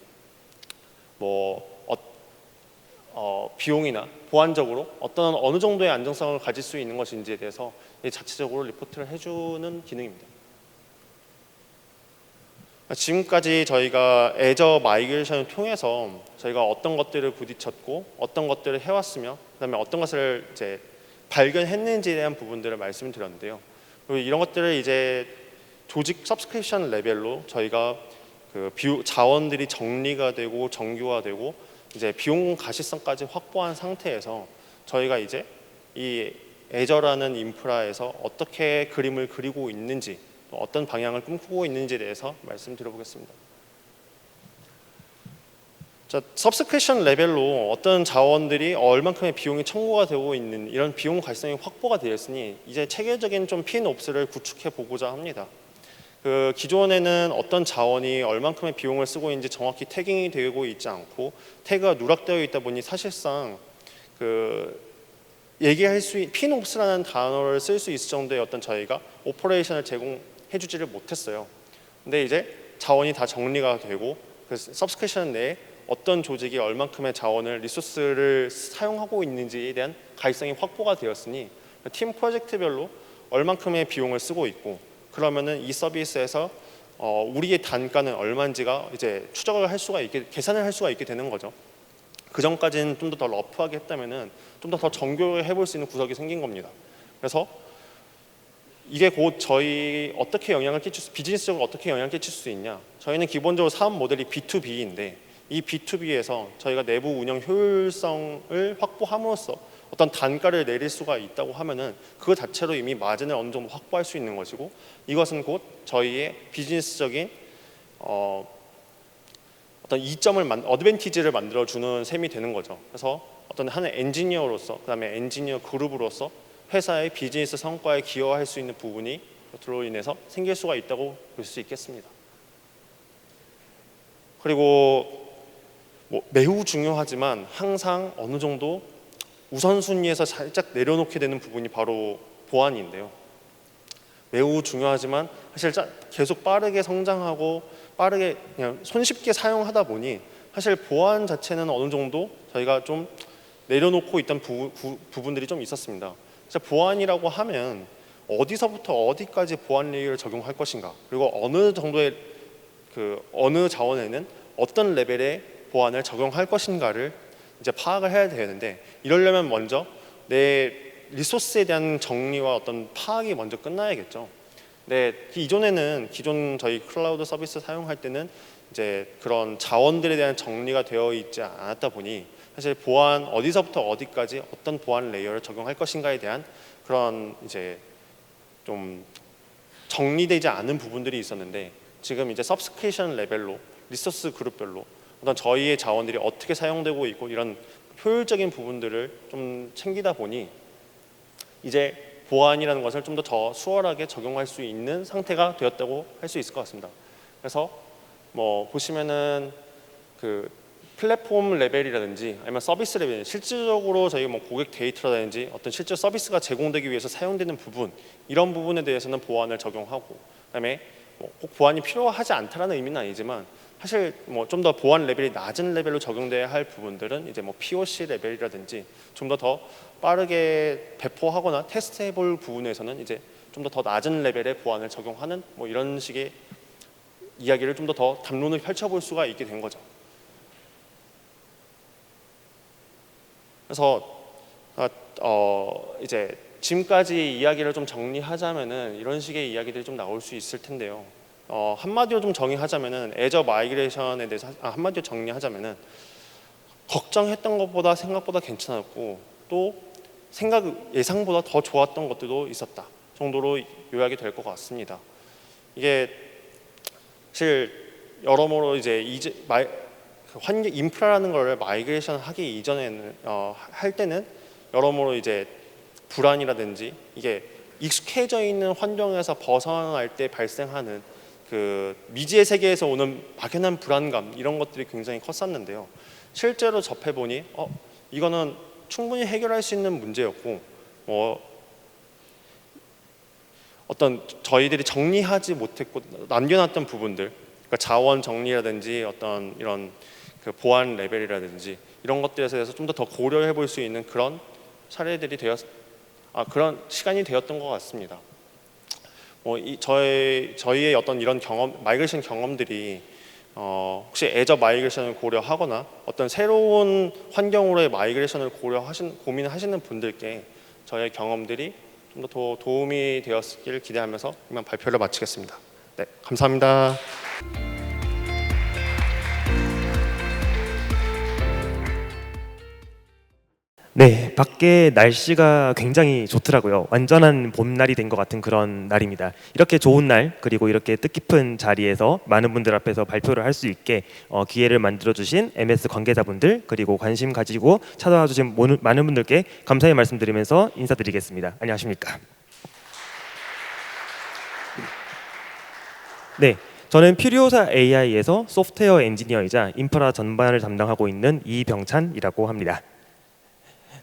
비용이나 보안적으로 어느 정도의 안정성을 가질 수 있는 것인지에 대해서 자체적으로 리포트를 해주는 기능입니다. 지금까지 저희가 애저 마이그레이션을 통해서 저희가 어떤 것들을 부딪혔고 어떤 것들을 해왔으며 그다음에 어떤 것을 이제 발견했는지에 대한 부분들을 말씀을 드렸는데요. 그리고 이런 것들을 이제 조직 서브스크립션 레벨로 저희가 그 자원들이 정리가 되고 정교화되고 이제 비용 가시성까지 확보한 상태에서 저희가 이제 이 애저라는 인프라에서 어떻게 그림을 그리고 있는지 또 어떤 방향을 꿈꾸고 있는지에 대해서 말씀드려보겠습니다. 자, 서브스크립션 레벨로 어떤 자원들이 얼만큼의 비용이 청구가 되고 있는 이런 비용 가시성이 확보가 되었으니 이제 체계적인 좀 핀옵스를 구축해 보고자 합니다. 그 기존에는 어떤 자원이 얼만큼의 비용을 쓰고 있는지 정확히 태깅이 되고 있지 않고 태그가 누락되어 있다 보니 사실상 그 얘기할 수 핀옵스라는 단어를 쓸 수 있을 정도의 어떤 저희가 오퍼레이션을 제공해주지를 못했어요. 근데 이제 자원이 다 정리가 되고 그 서브스크립션 내에 어떤 조직이 얼만큼의 자원을 리소스를 사용하고 있는지에 대한 가이성이 확보가 되었으니 팀 프로젝트별로 얼만큼의 비용을 쓰고 있고 그러면은 이 서비스에서 우리의 단가는 얼마인지가 이제 추적을 할 수가 있게 계산을 할 수가 있게 되는 거죠. 그 전까지는 좀 더 러프하게 했다면은 좀 더 정교하게 해볼 수 있는 구석이 생긴 겁니다. 그래서 이게 곧 저희 어떻게 영향을 끼칠 수, 비즈니스적으로 어떻게 영향을 끼칠 수 있냐? 저희는 기본적으로 사업 모델이 B2B인데 이 B2B에서 저희가 내부 운영 효율성을 확보함으로써 어떤 단가를 내릴 수가 있다고 하면은 그 자체로 이미 마진을 어느 정도 확보할 수 있는 것이고 이것은 곧 저희의 비즈니스적인 어떤 이점을 어드밴티지를 만들어 주는 셈이 되는 거죠. 그래서 어떤 하나의 엔지니어로서 그다음에 엔지니어 그룹으로서 회사의 비즈니스 성과에 기여할 수 있는 부분이 들로 인해서 생길 수가 있다고 볼 수 있겠습니다. 그리고 매우 중요하지만 항상 어느 정도 우선순위에서 살짝 내려놓게 되는 부분이 바로 보안인데요. 매우 중요하지만 사실 계속 빠르게 성장하고 빠르게 그냥 손쉽게 사용하다 보니 사실 보안 자체는 어느 정도 저희가 좀 내려놓고 있던 부분들이 좀 있었습니다. 보안이라고 하면 어디서부터 어디까지 보안 레이어를 적용할 것인가 그리고 어느 정도의 어느 자원에는 어떤 레벨의 보안을 적용할 것인가를 이제 파악을 해야 되는데 이러려면 먼저 내 리소스에 대한 정리와 어떤 파악이 먼저 끝나야겠죠. 근데 이전에는 기존 저희 클라우드 서비스 사용할 때는 이제 그런 자원들에 대한 정리가 되어 있지 않았다 보니 사실 보안 어디서부터 어디까지 어떤 보안 레이어를 적용할 것인가에 대한 그런 이제 좀 정리되지 않은 부분들이 있었는데 지금 이제 서브스크립션 레벨로 리소스 그룹별로 어떤 저희의 자원들이 어떻게 사용되고 있고 이런 효율적인 부분들을 좀 챙기다 보니 이제 보안이라는 것을 좀 더 수월하게 적용할 수 있는 상태가 되었다고 할 수 있을 것 같습니다. 그래서 보시면은 그 플랫폼 레벨이라든지 아니면 서비스 레벨 실질적으로 저희 고객 데이터라든지 어떤 실제 서비스가 제공되기 위해서 사용되는 부분 이런 부분에 대해서는 보안을 적용하고 그다음에 꼭 보안이 필요하지 않다라는 의미는 아니지만 사실 좀 더 보안 레벨이 낮은 레벨로 적용돼야 할 부분들은 이제 POC 레벨이라든지 좀 더 빠르게 배포하거나 테스트해볼 부분에서는 이제 좀 더 낮은 레벨의 보안을 적용하는 이런 식의 이야기를 좀 더 담론을 펼쳐볼 수가 있게 된 거죠. 그래서 이제 지금까지 이야기를 좀 정리하자면은 이런 식의 이야기들이 좀 나올 수 있을 텐데요. 한마디로 좀 정의하자면은 애저 마이그레이션에 대해서 한마디로 정리하자면은 걱정했던 것보다 생각보다 괜찮았고 또 예상보다 더 좋았던 것들도 있었다 정도로 요약이 될 것 같습니다. 이게 사실 여러모로 이제 환경 인프라라는 걸 마이그레이션 하기 이전에는 할 때는 여러모로 이제 불안이라든지 이게 익숙해져 있는 환경에서 벗어날 때 발생하는 그 미지의 세계에서 오는 막연한 불안감 이런 것들이 굉장히 컸었는데요. 실제로 접해 보니 이거는 충분히 해결할 수 있는 문제였고 어떤 저희들이 정리하지 못했고 남겨놨던 부분들, 그러니까 자원 정리라든지 어떤 이런 그 보안 레벨이라든지 이런 것들에 대해서 좀 더 고려해 볼 수 있는 그런 사례들이 그런 시간이 되었던 것 같습니다. 저희의 어떤 이런 마이그레이션 경험들이 혹시 애저 마이그레이션을 고려하거나 어떤 새로운 환경으로의 마이그레이션을 고민을 하시는 분들께 저의 경험들이 좀 더 도움이 되었길 기대하면서 이만 발표를 마치겠습니다. 네, 감사합니다. 네, 밖에 날씨가 굉장히 좋더라고요. 완전한 봄날이 된 것 같은 그런 날입니다. 이렇게 좋은 날, 그리고 이렇게 뜻깊은 자리에서 많은 분들 앞에서 발표를 할 수 있게 기회를 만들어주신 MS 관계자분들, 그리고 관심 가지고 찾아와 주신 많은 분들께 감사의 말씀드리면서 인사드리겠습니다. 안녕하십니까? 네, 저는 퓨리오사 AI에서 소프트웨어 엔지니어이자 인프라 전반을 담당하고 있는 이병찬이라고 합니다.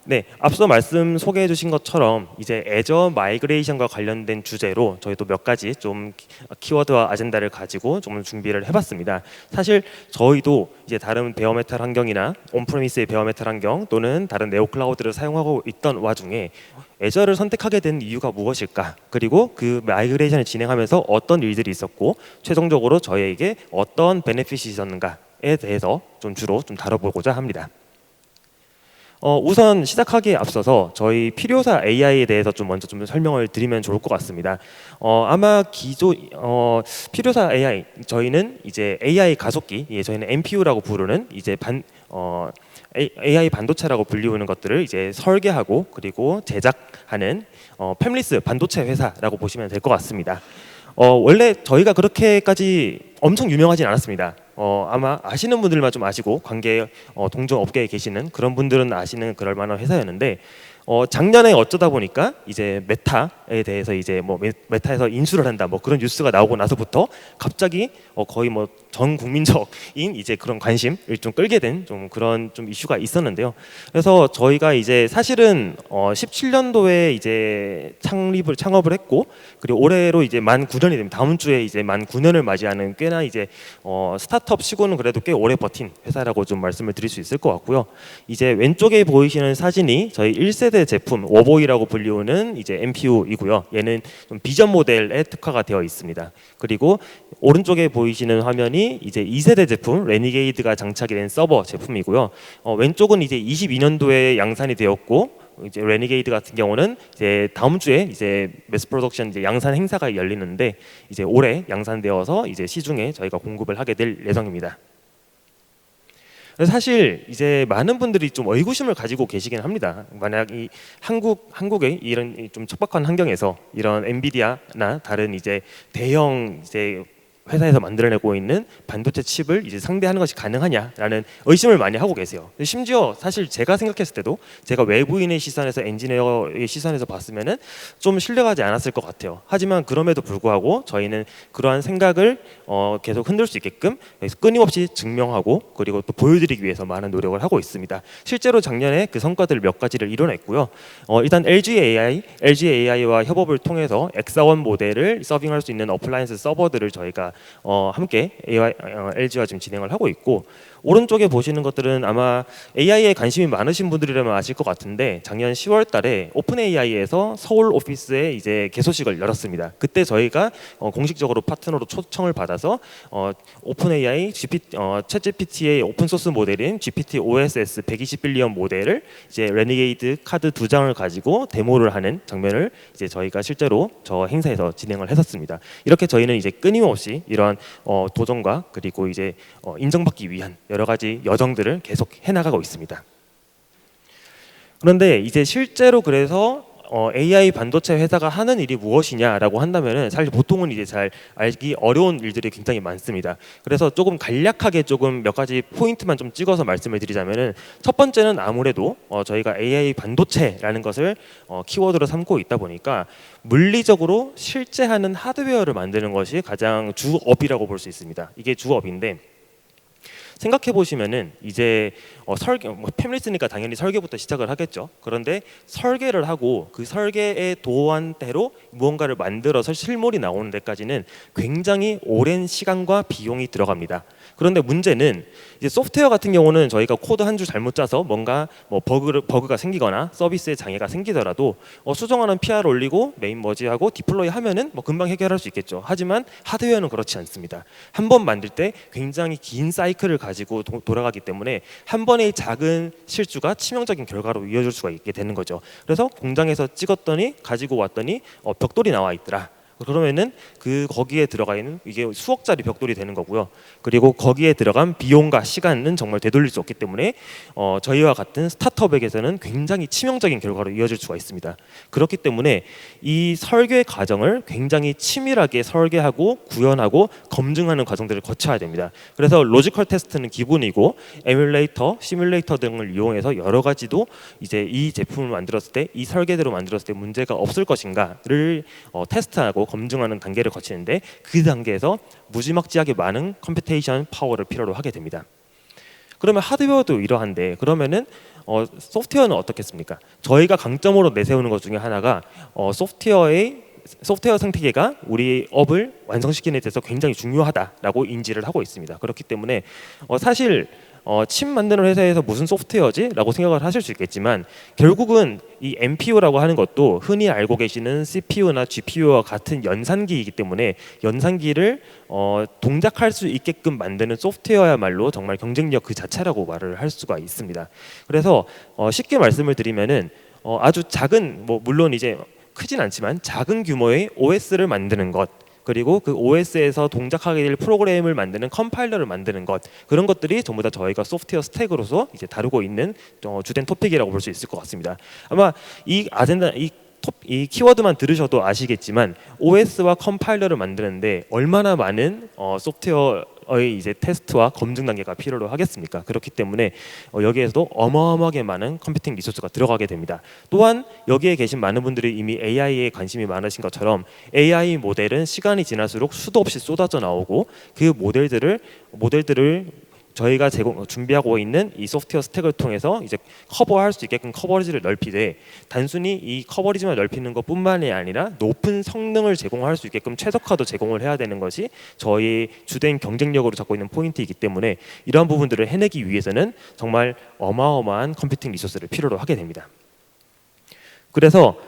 네, 앞서 말씀 소개해 주신 것처럼 이제 애저 마이그레이션과 관련된 주제로 저희도 몇 가지 좀 키워드와 아젠다를 가지고 좀 준비를 해봤습니다. 사실 저희도 이제 다른 베어메탈 환경이나 온프레미스의 베어메탈 환경 또는 다른 네오클라우드를 사용하고 있던 와중에 애저를 선택하게 된 이유가 무엇일까? 그리고 그 마이그레이션을 진행하면서 어떤 일들이 있었고 최종적으로 저희에게 어떤 베네핏이 있었는가에 대해서 좀 주로 좀 다뤄보고자 합니다. 우선 시작하기에 앞서서 저희 필요사 AI에 대해서 좀 먼저 좀 설명을 드리면 좋을 것 같습니다. 아마 필요사 AI 저희는 이제 AI 가속기, 저희는 NPU라고 부르는 이제 AI 반도체라고 불리우는 것들을 이제 설계하고 그리고 제작하는 팹리스 반도체 회사라고 보시면 될 것 같습니다. 원래 저희가 그렇게까지 엄청 유명하진 않았습니다. 아마 아시는 분들만 좀 아시고 동종 업계에 계시는 그런 분들은 아시는 그럴 만한 회사였는데 작년에 어쩌다 보니까 이제 메타에 대해서 이제 뭐 메타에서 인수를 한다 뭐 그런 뉴스가 나오고 나서부터 갑자기 거의 뭐 전 국민적인 이제 그런 관심을 좀 끌게 된 좀 그런 좀 이슈가 있었는데요. 그래서 저희가 이제 사실은 17년도에 이제 창업을 했고 그리고 올해로 이제 만 9년이 됩니다. 다음 주에 이제 만 9년을 맞이하는 꽤나 이제 스타트업 치고는 그래도 꽤 오래 버틴 회사라고 좀 말씀을 드릴 수 있을 것 같고요. 이제 왼쪽에 보이시는 사진이 저희 1세대 제품 워보이라고 불리우는 이제 NPU이고요. 얘는 좀 비전 모델에 특화가 되어 있습니다. 그리고 오른쪽에 보이시는 화면이 이제 2세대 제품 레니게이드가 장착이 된 서버 제품이고요. 왼쪽은 이제 22년도에 양산이 되었고 이제 레니게이드 같은 경우는 이제 다음 주에 이제 매스 프로덕션 이제 양산 행사가 열리는데 이제 올해 양산되어서 이제 시중에 저희가 공급을 하게 될 예정입니다. 사실 이제 많은 분들이 좀 의구심을 가지고 계시긴 합니다. 만약 이 한국의 이런 좀 척박한 환경에서 이런 엔비디아나 다른 이제 대형 이제 회사에서 만들어내고 있는 반도체 칩을 이제 상대하는 것이 가능하냐라는 의심을 많이 하고 계세요. 심지어 사실 제가 생각했을 때도 제가 외부인의 시선에서 엔지니어의 시선에서 봤으면은 좀 신뢰하지 않았을 것 같아요. 하지만 그럼에도 불구하고 저희는 그러한 생각을 계속 흔들 수 있게끔 끊임없이 증명하고 그리고 또 보여드리기 위해서 많은 노력을 하고 있습니다. 실제로 작년에 그 성과들 몇 가지를 이뤄냈고요. 일단 LGAI와 협업을 통해서 X1 모델을 서빙할 수 있는 어플라이언스 서버들을 저희가 함께 LG와 지금 진행을 하고 있고 오른쪽에 보시는 것들은 아마 AI에 관심이 많으신 분들이라면 아실 것 같은데 작년 10월 달에 오픈 AI에서 서울 오피스에 이제 개소식을 열었습니다. 그때 저희가 공식적으로 파트너로 초청을 받아서 오픈 AI 챗 GPT의 오픈 소스 모델인 GPT OSS 120빌리언 모델을 이제 레니게이드 카드 2장을 가지고 데모를 하는 장면을 이제 저희가 실제로 저 행사에서 진행을 했었습니다. 이렇게 저희는 이제 끊임없이 이러한 도전과 그리고 이제 인정받기 위한 여러 가지 여정들을 계속 해나가고 있습니다. 그런데 이제 실제로 그래서 AI 반도체 회사가 하는 일이 무엇이냐라고 한다면은 사실 보통은 이제 잘 알기 어려운 일들이 굉장히 많습니다. 그래서 조금 간략하게 조금 몇 가지 포인트만 좀 찍어서 말씀을 드리자면은 첫 번째는 아무래도 저희가 AI 반도체라는 것을 키워드로 삼고 있다 보니까 물리적으로 실제 하는 하드웨어를 만드는 것이 가장 주업이라고 볼 수 있습니다. 이게 주업인데 생각해 보시면은 이제 설계 패밀리스니까 당연히 설계부터 시작을 하겠죠. 그런데 설계를 하고 그 설계에 도한 대로 무언가를 만들어서 실물이 나오는 데까지는 굉장히 오랜 시간과 비용이 들어갑니다. 그런데 문제는 이제 소프트웨어 같은 경우는 저희가 코드 한 줄 잘못 짜서 뭔가 뭐 버그가 생기거나 서비스에 장애가 생기더라도 수정하는 PR 올리고 메인 머지하고 디플로이 하면은 뭐 금방 해결할 수 있겠죠. 하지만 하드웨어는 그렇지 않습니다. 한 번 만들 때 굉장히 긴 사이클을 가지고 돌아가기 때문에 한 번의 작은 실수가 치명적인 결과로 이어질 수가 있게 되는 거죠. 그래서 공장에서 찍었더니 가지고 왔더니 벽돌이 나와 있더라. 그러면은 거기에 들어가 있는 이게 수억짜리 벽돌이 되는 거고요. 그리고 거기에 들어간 비용과 시간은 정말 되돌릴 수 없기 때문에 저희와 같은 스타트업에게서는 굉장히 치명적인 결과로 이어질 수가 있습니다. 그렇기 때문에 이 설계 과정을 굉장히 치밀하게 설계하고 구현하고 검증하는 과정들을 거쳐야 됩니다. 그래서 로지컬 테스트는 기본이고 에뮬레이터, 시뮬레이터 등을 이용해서 여러 가지도 이제 이 제품을 만들었을 때 이 설계대로 만들었을 때 문제가 없을 것인가를 테스트하고 검증하는 단계를 거치는데 그 단계에서 무지막지하게 많은 컴퓨테이션 파워를 필요로 하게 됩니다. 그러면 하드웨어도 이러한데 그러면은 소프트웨어는 어떻겠습니까? 저희가 강점으로 내세우는 것 중에 하나가 소프트웨어 생태계가 우리 업을 완성시키는 데 있어서 굉장히 중요하다라고 인지를 하고 있습니다. 그렇기 때문에 사실 칩 만드는 회사에서 무슨 소프트웨어지? 라고 생각을 하실 수 있겠지만 결국은 이 NPU라고 하는 것도 흔히 알고 계시는 CPU나 GPU와 같은 연산기이기 때문에 연산기를 동작할 수 있게끔 만드는 소프트웨어야말로 정말 경쟁력 그 자체라고 말을 할 수가 있습니다. 그래서 쉽게 말씀을 드리면은 아주 작은 물론 이제 크진 않지만 작은 규모의 OS를 만드는 것 그리고 그 OS에서 동작하게 될 프로그램을 만드는 컴파일러를 만드는 것 그런 것들이 전부 다 저희가 소프트웨어 스택으로서 이제 다루고 있는 주된 토픽이라고 볼 수 있을 것 같습니다. 아마 이 키워드만 들으셔도 아시겠지만 OS와 컴파일러를 만드는데 얼마나 많은 소프트웨어의 이제 테스트와 검증 단계가 필요로 하겠습니까? 그렇기 때문에 여기에서도 어마어마하게 많은 컴퓨팅 리소스가 들어가게 됩니다. 또한 여기에 계신 많은 분들이 이미 AI에 관심이 많으신 것처럼 AI 모델은 시간이 지날수록 수도 없이 쏟아져 나오고 그 모델들을 저희가 준비하고 있는 이 소프트웨어 스택을 통해서 이제 커버할 수 있게끔 커버리지를 넓히되 단순히 이 커버리지만 넓히는 것뿐만이 아니라 높은 성능을 제공할 수 있게끔 최적화도 제공을 해야 되는 것이 저희 주된 경쟁력으로 잡고 있는 포인트이기 때문에 이러한 부분들을 해내기 위해서는 정말 어마어마한 컴퓨팅 리소스를 필요로 하게 됩니다. 그래서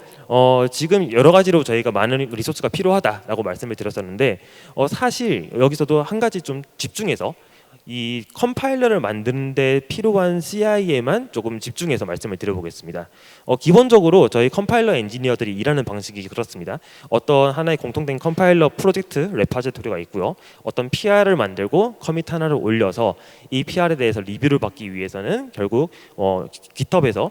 지금 여러 가지로 저희가 많은 리소스가 필요하다라고 말씀을 드렸었는데 사실 여기서도 한 가지 좀 집중해서 이 컴파일러를 만드는 데 필요한 CI에만 조금 집중해서 말씀을 드려보겠습니다. 기본적으로 저희 컴파일러 엔지니어들이 일하는 방식이 그렇습니다. 어떤 하나의 공통된 컴파일러 프로젝트 레파지토리가 있고요. 어떤 PR을 만들고 커밋 하나를 올려서 이 PR에 대해서 리뷰를 받기 위해서는 결국 GitHub에서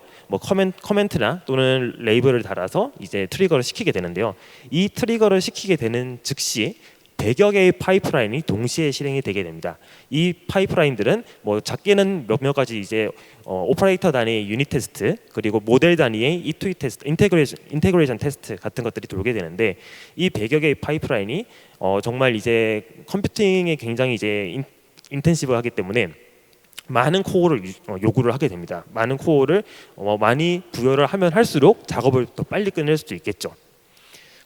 커멘트나 또는 레이블을 달아서 이제 트리거를 시키게 되는데요. 이 트리거를 시키게 되는 즉시 100여 개의 파이프라인이 동시에 실행이 되게 됩니다. 이 파이프라인들은 작게는 몇몇 가지 이제 오퍼레이터 단위의 유닛 테스트 그리고 모델 단위의 E2E 테스트, 인테그레이션 테스트 같은 것들이 돌게 되는데 이 100여 개의 파이프라인이 정말 이제 컴퓨팅에 굉장히 이제 인텐시브하기 때문에 많은 코어를 요구를 하게 됩니다. 많은 코어를 많이 부여를 하면 할수록 작업을 더 빨리 끝낼 수도 있겠죠.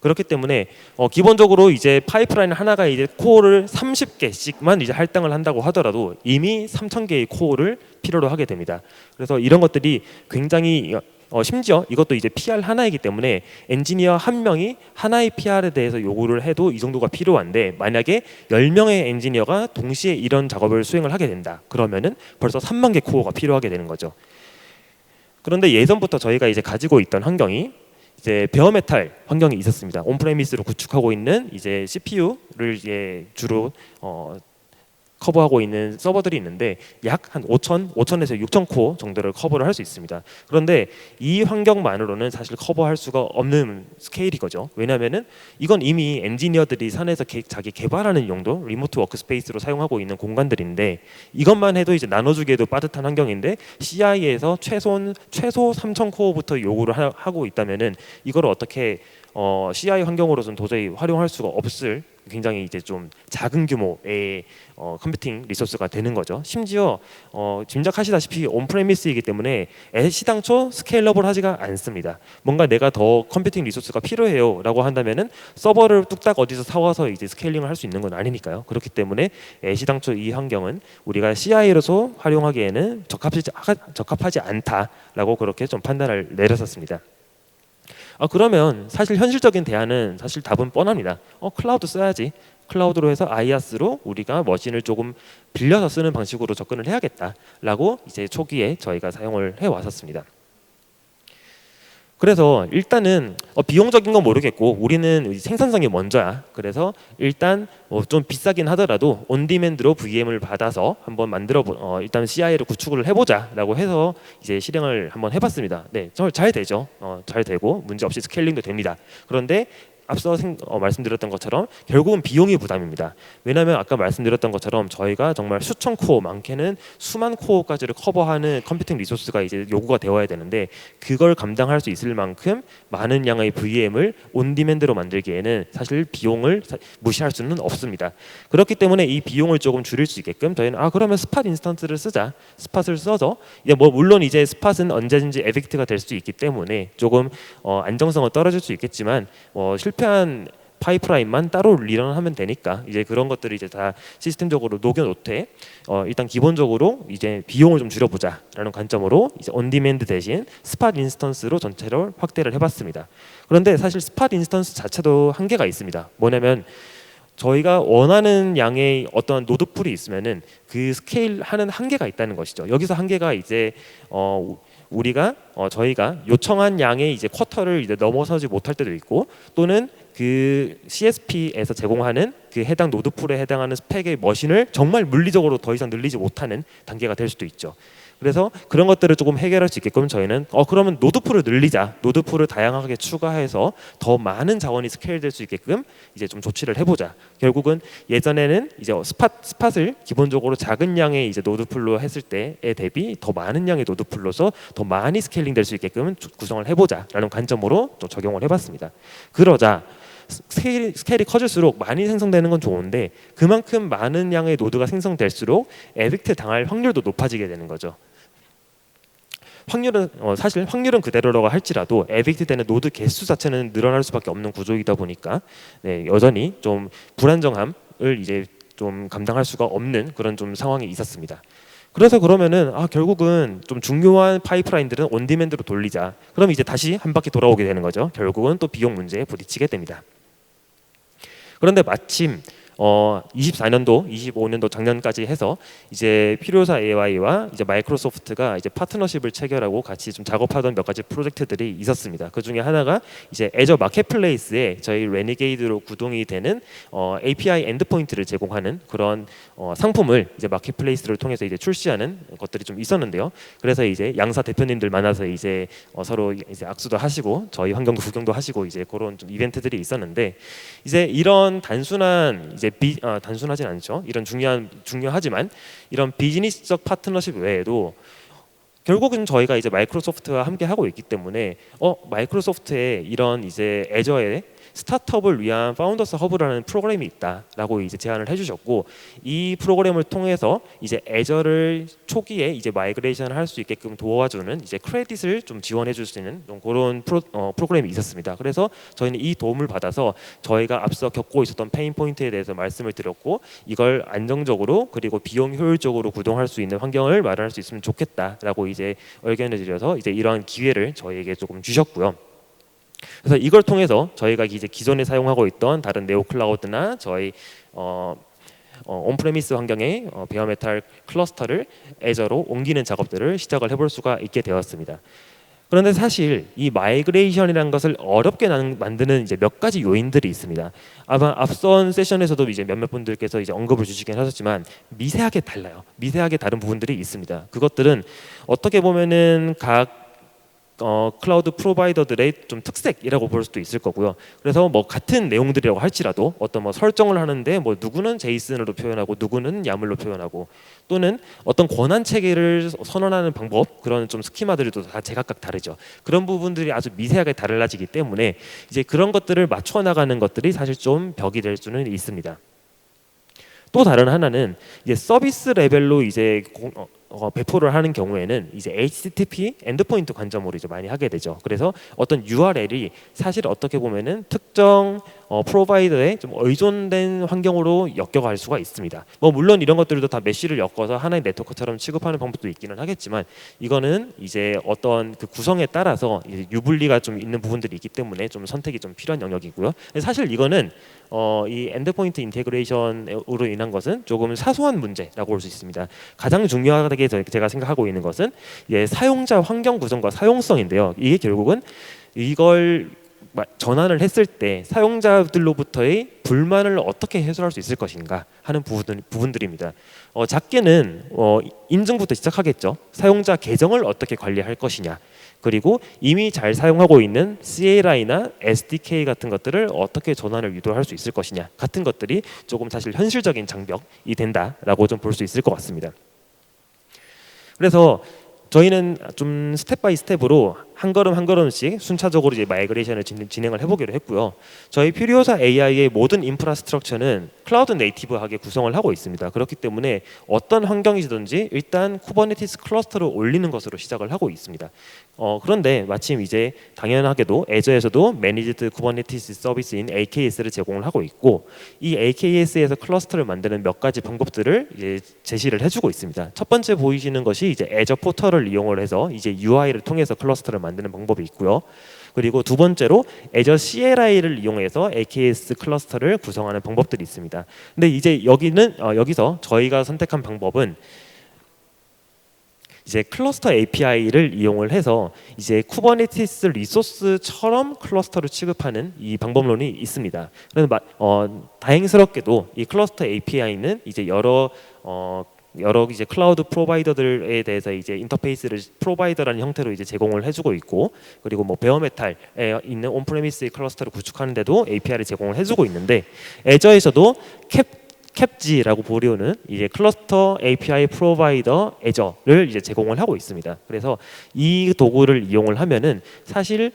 그렇기 때문에 기본적으로 이제 파이프라인 하나가 이제 코어를 30개씩만 이제 할당을 한다고 하더라도 이미 3,000개의 코어를 필요로 하게 됩니다. 그래서 이런 것들이 굉장히 심지어 이것도 이제 PR 하나이기 때문에 엔지니어 한 명이 하나의 PR에 대해서 요구를 해도 이 정도가 필요한데 만약에 10명의 엔지니어가 동시에 이런 작업을 수행을 하게 된다. 그러면은 벌써 3만 개 코어가 필요하게 되는 거죠. 그런데 예전부터 저희가 이제 가지고 있던 환경이 이제 베어메탈 환경이 있었습니다. 온프레미스로 구축하고 있는 이제 CPU를 이제 주로 커버하고 있는 서버들이 있는데 약 한 5,000에서 6,000 코어 정도를 커버를 할 수 있습니다. 그런데 이 환경만으로는 사실 커버할 수가 없는 스케일이거죠. 왜냐하면은 이건 이미 엔지니어들이 산에서 자기 개발하는 용도 리모트 워크스페이스로 사용하고 있는 공간들인데 이것만 해도 이제 나눠주기에도 빠듯한 환경인데 CI에서 최소 3,000 코어부터 요구를 하고 있다면은 이걸 어떻게 CI 환경으로서는 도저히 활용할 수가 없을 굉장히 이제 좀 작은 규모의 컴퓨팅 리소스가 되는 거죠. 심지어 짐작하시다시피 온프레미스이기 때문에 애시당초 스케일러블하지가 않습니다. 뭔가 내가 더 컴퓨팅 리소스가 필요해요라고 한다면은 서버를 뚝딱 어디서 사와서 이제 스케일링을 할 수 있는 건 아니니까요. 그렇기 때문에 애시당초 이 환경은 우리가 CI로서 활용하기에는 적합하지 않다라고 그렇게 좀 판단을 내렸었습니다. 그러면 사실 현실적인 대안은 사실 답은 뻔합니다. 클라우드 써야지. 클라우드로 해서 IaaS로 우리가 머신을 조금 빌려서 쓰는 방식으로 접근을 해야겠다라고 이제 초기에 저희가 사용을 해 왔었습니다. 그래서 일단은 비용적인 건 모르겠고 우리는 생산성이 먼저야. 그래서 일단 좀 비싸긴 하더라도 온디맨드로 VM을 받아서 한번 일단 CI를 구축을 해보자라고 해서 이제 실행을 한번 해봤습니다. 네, 잘 되죠. 잘 되고 문제 없이 스케일링도 됩니다. 그런데 앞서 말씀드렸던 것처럼 결국은 비용이 부담입니다. 왜냐하면 아까 말씀드렸던 것처럼 저희가 정말 수천 코어, 많게는 수만 코어까지를 커버하는 컴퓨팅 리소스가 이제 요구가 되어야 되는데 그걸 감당할 수 있을 만큼 많은 양의 VM을 온디맨드로 만들기에는 사실 비용을 무시할 수는 없습니다. 그렇기 때문에 이 비용을 조금 줄일 수 있게끔 저희는 그러면 스팟 인스턴스를 쓰자. 스팟을 써서 물론 이제 스팟은 언제든지 에빅트가 될 수 있기 때문에 조금 안정성은 떨어질 수 있겠지만 실패한 파이프라인만 따로 리런하면 되니까 이제 그런 것들을 이제 다 시스템적으로 녹여놓되 일단 기본적으로 이제 비용을 좀 줄여보자라는 관점으로 이제 온디맨드 대신 스팟 인스턴스로 전체를 확대를 해봤습니다. 그런데 사실 스팟 인스턴스 자체도 한계가 있습니다. 뭐냐면 저희가 원하는 양의 어떤 노드풀이 있으면은 그 스케일하는 한계가 있다는 것이죠. 여기서 한계가 이제 저희가 요청한 양의 이제 쿼터를 이제 넘어서지 못할 때도 있고 또는 그 CSP에서 제공하는 그 해당 노드풀에 해당하는 스펙의 머신을 정말 물리적으로 더 이상 늘리지 못하는 단계가 될 수도 있죠. 그래서 그런 것들을 조금 해결할 수 있게끔 저희는 그러면 노드풀을 늘리자. 노드풀을 다양하게 추가해서 더 많은 자원이 스케일될 수 있게끔 이제 좀 조치를 해보자. 결국은 예전에는 이제 스팟을 기본적으로 작은 양의 이제 노드풀로 했을 때에 대비 더 많은 양의 노드풀로서 더 많이 스케일링 될 수 있게끔 구성을 해보자라는 관점으로 또 적용을 해봤습니다. 그러자 스케일이 커질수록 많이 생성되는 건 좋은데 그만큼 많은 양의 노드가 생성될수록 에빅트 당할 확률도 높아지게 되는 거죠. 사실 확률은 그대로라고 할지라도 에빅트 되는 노드 개수 자체는 늘어날 수밖에 없는 구조이다 보니까 여전히 좀 불안정함을 이제 좀 감당할 수가 없는 그런 좀 상황이 있었습니다. 그래서 그러면은 결국은 좀 중요한 파이프라인들은 온디맨드로 돌리자. 그럼 이제 다시 한 바퀴 돌아오게 되는 거죠. 결국은 또 비용 문제에 부딪히게 됩니다. 그런데 마침 24년도, 25년도 작년까지 해서 이제 필요사 AI와 이제 마이크로소프트가 이제 파트너십을 체결하고 같이 좀 작업하던 몇 가지 프로젝트들이 있었습니다. 그 중에 하나가 이제 애저 마켓플레이스에 저희 레니게이드로 구동이 되는 API 엔드포인트를 제공하는 그런 상품을 이제 마켓플레이스를 통해서 이제 출시하는 것들이 좀 있었는데요. 그래서 이제 양사 대표님들 만나서 이제 서로 이제 악수도 하시고 저희 환경도 구경도 하시고 이제 그런 좀 이벤트들이 있었는데 이제 이런 단순한 이제 단순하진 않죠. 이런 중요하지만 이런 비즈니스적 파트너십 외에도 결국은 저희가 이제 마이크로소프트와 함께 하고 있기 때문에 마이크로소프트에 이런 이제 애저의 스타트업을 위한 파운더스 허브라는 프로그램이 있다라고 이제 제안을 해주셨고 이 프로그램을 통해서 이제 애저를 초기에 이제 마이그레이션을 할 수 있게끔 도와주는 이제 크레딧을 좀 지원해줄 수 있는 그런 프로그램이 있었습니다. 그래서 저희는 이 도움을 받아서 저희가 앞서 겪고 있었던 페인 포인트에 대해서 말씀을 드렸고 이걸 안정적으로 그리고 비용 효율적으로 구동할 수 있는 환경을 마련할 수 있으면 좋겠다라고 이제 의견을 드려서 이제 이러한 기회를 저희에게 조금 주셨고요. 그래서 이걸 통해서 저희가 이제 기존에 사용하고 있던 다른 네오클라우드나 저희 온프레미스 환경의 베어메탈 클러스터를 애저로 옮기는 작업들을 시작을 해볼 수가 있게 되었습니다. 그런데 사실 이 마이그레이션이라는 것을 어렵게 만드는 이제 몇 가지 요인들이 있습니다. 아마 앞선 세션에서도 이제 몇몇 분들께서 이제 언급을 주시긴 하셨지만 미세하게 달라요. 미세하게 다른 부분들이 있습니다. 그것들은 어떻게 보면은 각 클라우드 프로바이더들의 좀 특색이라고 볼 수도 있을 거고요. 그래서 뭐 같은 내용들이라고 할지라도 어떤 뭐 설정을 하는데 뭐 누구는 제이슨으로 표현하고 누구는 야물로 표현하고 또는 어떤 권한 체계를 선언하는 방법 그런 좀 스키마들도 다 제각각 다르죠. 그런 부분들이 아주 미세하게 달라지기 때문에 이제 그런 것들을 맞춰 나가는 것들이 사실 좀 벽이 될 수는 있습니다. 또 다른 하나는 이제 서비스 레벨로 이제 배포를 하는 경우에는 이제 HTTP 엔드포인트 관점으로 이제 많이 하게 되죠. 그래서 어떤 URL이 사실 어떻게 보면은 특정 프로바이더에 좀 의존된 환경으로 엮여갈 수가 있습니다. 뭐 물론 이런 것들도 다 메쉬를 엮어서 하나의 네트워크처럼 취급하는 방법도 있기는 하겠지만 이거는 이제 어떤 그 구성에 따라서 이제 유불리가 좀 있는 부분들이 있기 때문에 좀 선택이 좀 필요한 영역이고요. 사실 이거는 이 엔드포인트 인테그레이션으로 인한 것은 조금 사소한 문제라고 볼 수 있습니다. 가장 중요하게 제가 생각하고 있는 것은 사용자 환경 구성과 사용성인데요. 이게 결국은 이걸 전환을 했을 때 사용자들로부터의 불만을 어떻게 해소할 수 있을 것인가 하는 부분들입니다. 작게는 인증부터 시작하겠죠. 사용자 계정을 어떻게 관리할 것이냐, 그리고 이미 잘 사용하고 있는 CLI나 SDK 같은 것들을 어떻게 전환을 유도할 수 있을 것이냐 같은 것들이 조금 사실 현실적인 장벽이 된다라고 좀 볼 수 있을 것 같습니다. 그래서 저희는 좀 스텝 바이 스텝으로 한 걸음 한 걸음씩 순차적으로 이제 마이그레이션을 진행을 해보기로 했고요. 저희 퓨리오사 AI의 모든 인프라스트럭처는 클라우드 네이티브하게 구성을 하고 있습니다. 그렇기 때문에 어떤 환경이든지 일단 쿠버네티스 클러스터를 올리는 것으로 시작을 하고 있습니다. 그런데 마침 이제 당연하게도 애저에서도 매니지드 쿠버네티스 서비스인 AKS를 제공을 하고 있고 이 AKS에서 클러스터를 만드는 몇 가지 방법들을 이제 제시를 해주고 있습니다. 첫 번째 보이시는 것이 이제 애저 포털을 이용을 해서 이제 UI를 통해서 클러스터를 만드는 방법이 있고요. 그리고 두 번째로 애저 CLI를 이용해서 AKS 클러스터를 구성하는 방법들이 있습니다. 근데 이제 여기서 저희가 선택한 방법은 이제 클러스터 API를 이용을 해서 이제 쿠버네티스 리소스처럼 클러스터를 취급하는 이 방법론이 있습니다. 그래서 다행스럽게도 이 클러스터 API는 이제 여러 이제 클라우드 프로바이더들에 대해서 이제 인터페이스를 프로바이더라는 형태로 이제 제공을 해주고 있고, 그리고 뭐 베어메탈에 있는 온프레미스의 클러스터를 구축하는데도 API를 제공을 해주고 있는데 애저에서도 캡지라고 부르는 이제 클러스터 API 프로바이더 애저를 이제 제공을 하고 있습니다. 그래서 이 도구를 이용을 하면은 사실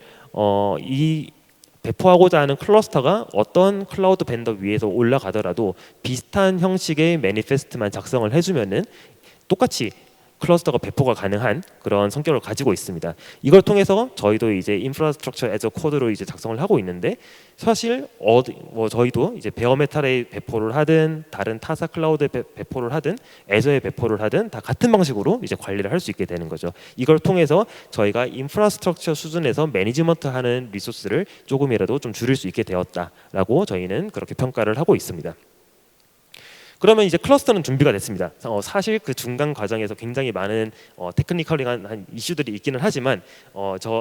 이 배포하고자 하는 클러스터가 어떤 클라우드 벤더 위에서 올라가더라도 비슷한 형식의 매니페스트만 작성을 해주면은 똑같이 클러스터가 배포가 가능한 그런 성격을 가지고 있습니다. 이걸 통해서 저희도 이제 인프라스트럭처 애저 코드로 이제 작성을 하고 있는데 사실 저희도 이제 베어메탈에 배포를 하든 다른 타사 클라우드에 배포를 하든 애저에 배포를 하든 다 같은 방식으로 이제 관리를 할 수 있게 되는 거죠. 이걸 통해서 저희가 인프라스트럭처 수준에서 매니지먼트하는 리소스를 조금이라도 좀 줄일 수 있게 되었다라고 저희는 그렇게 평가를 하고 있습니다. 그러면 이제 클러스터는 준비가 됐습니다. 사실 그 중간 과정에서 굉장히 많은 테크니컬한 이슈들이 있기는 하지만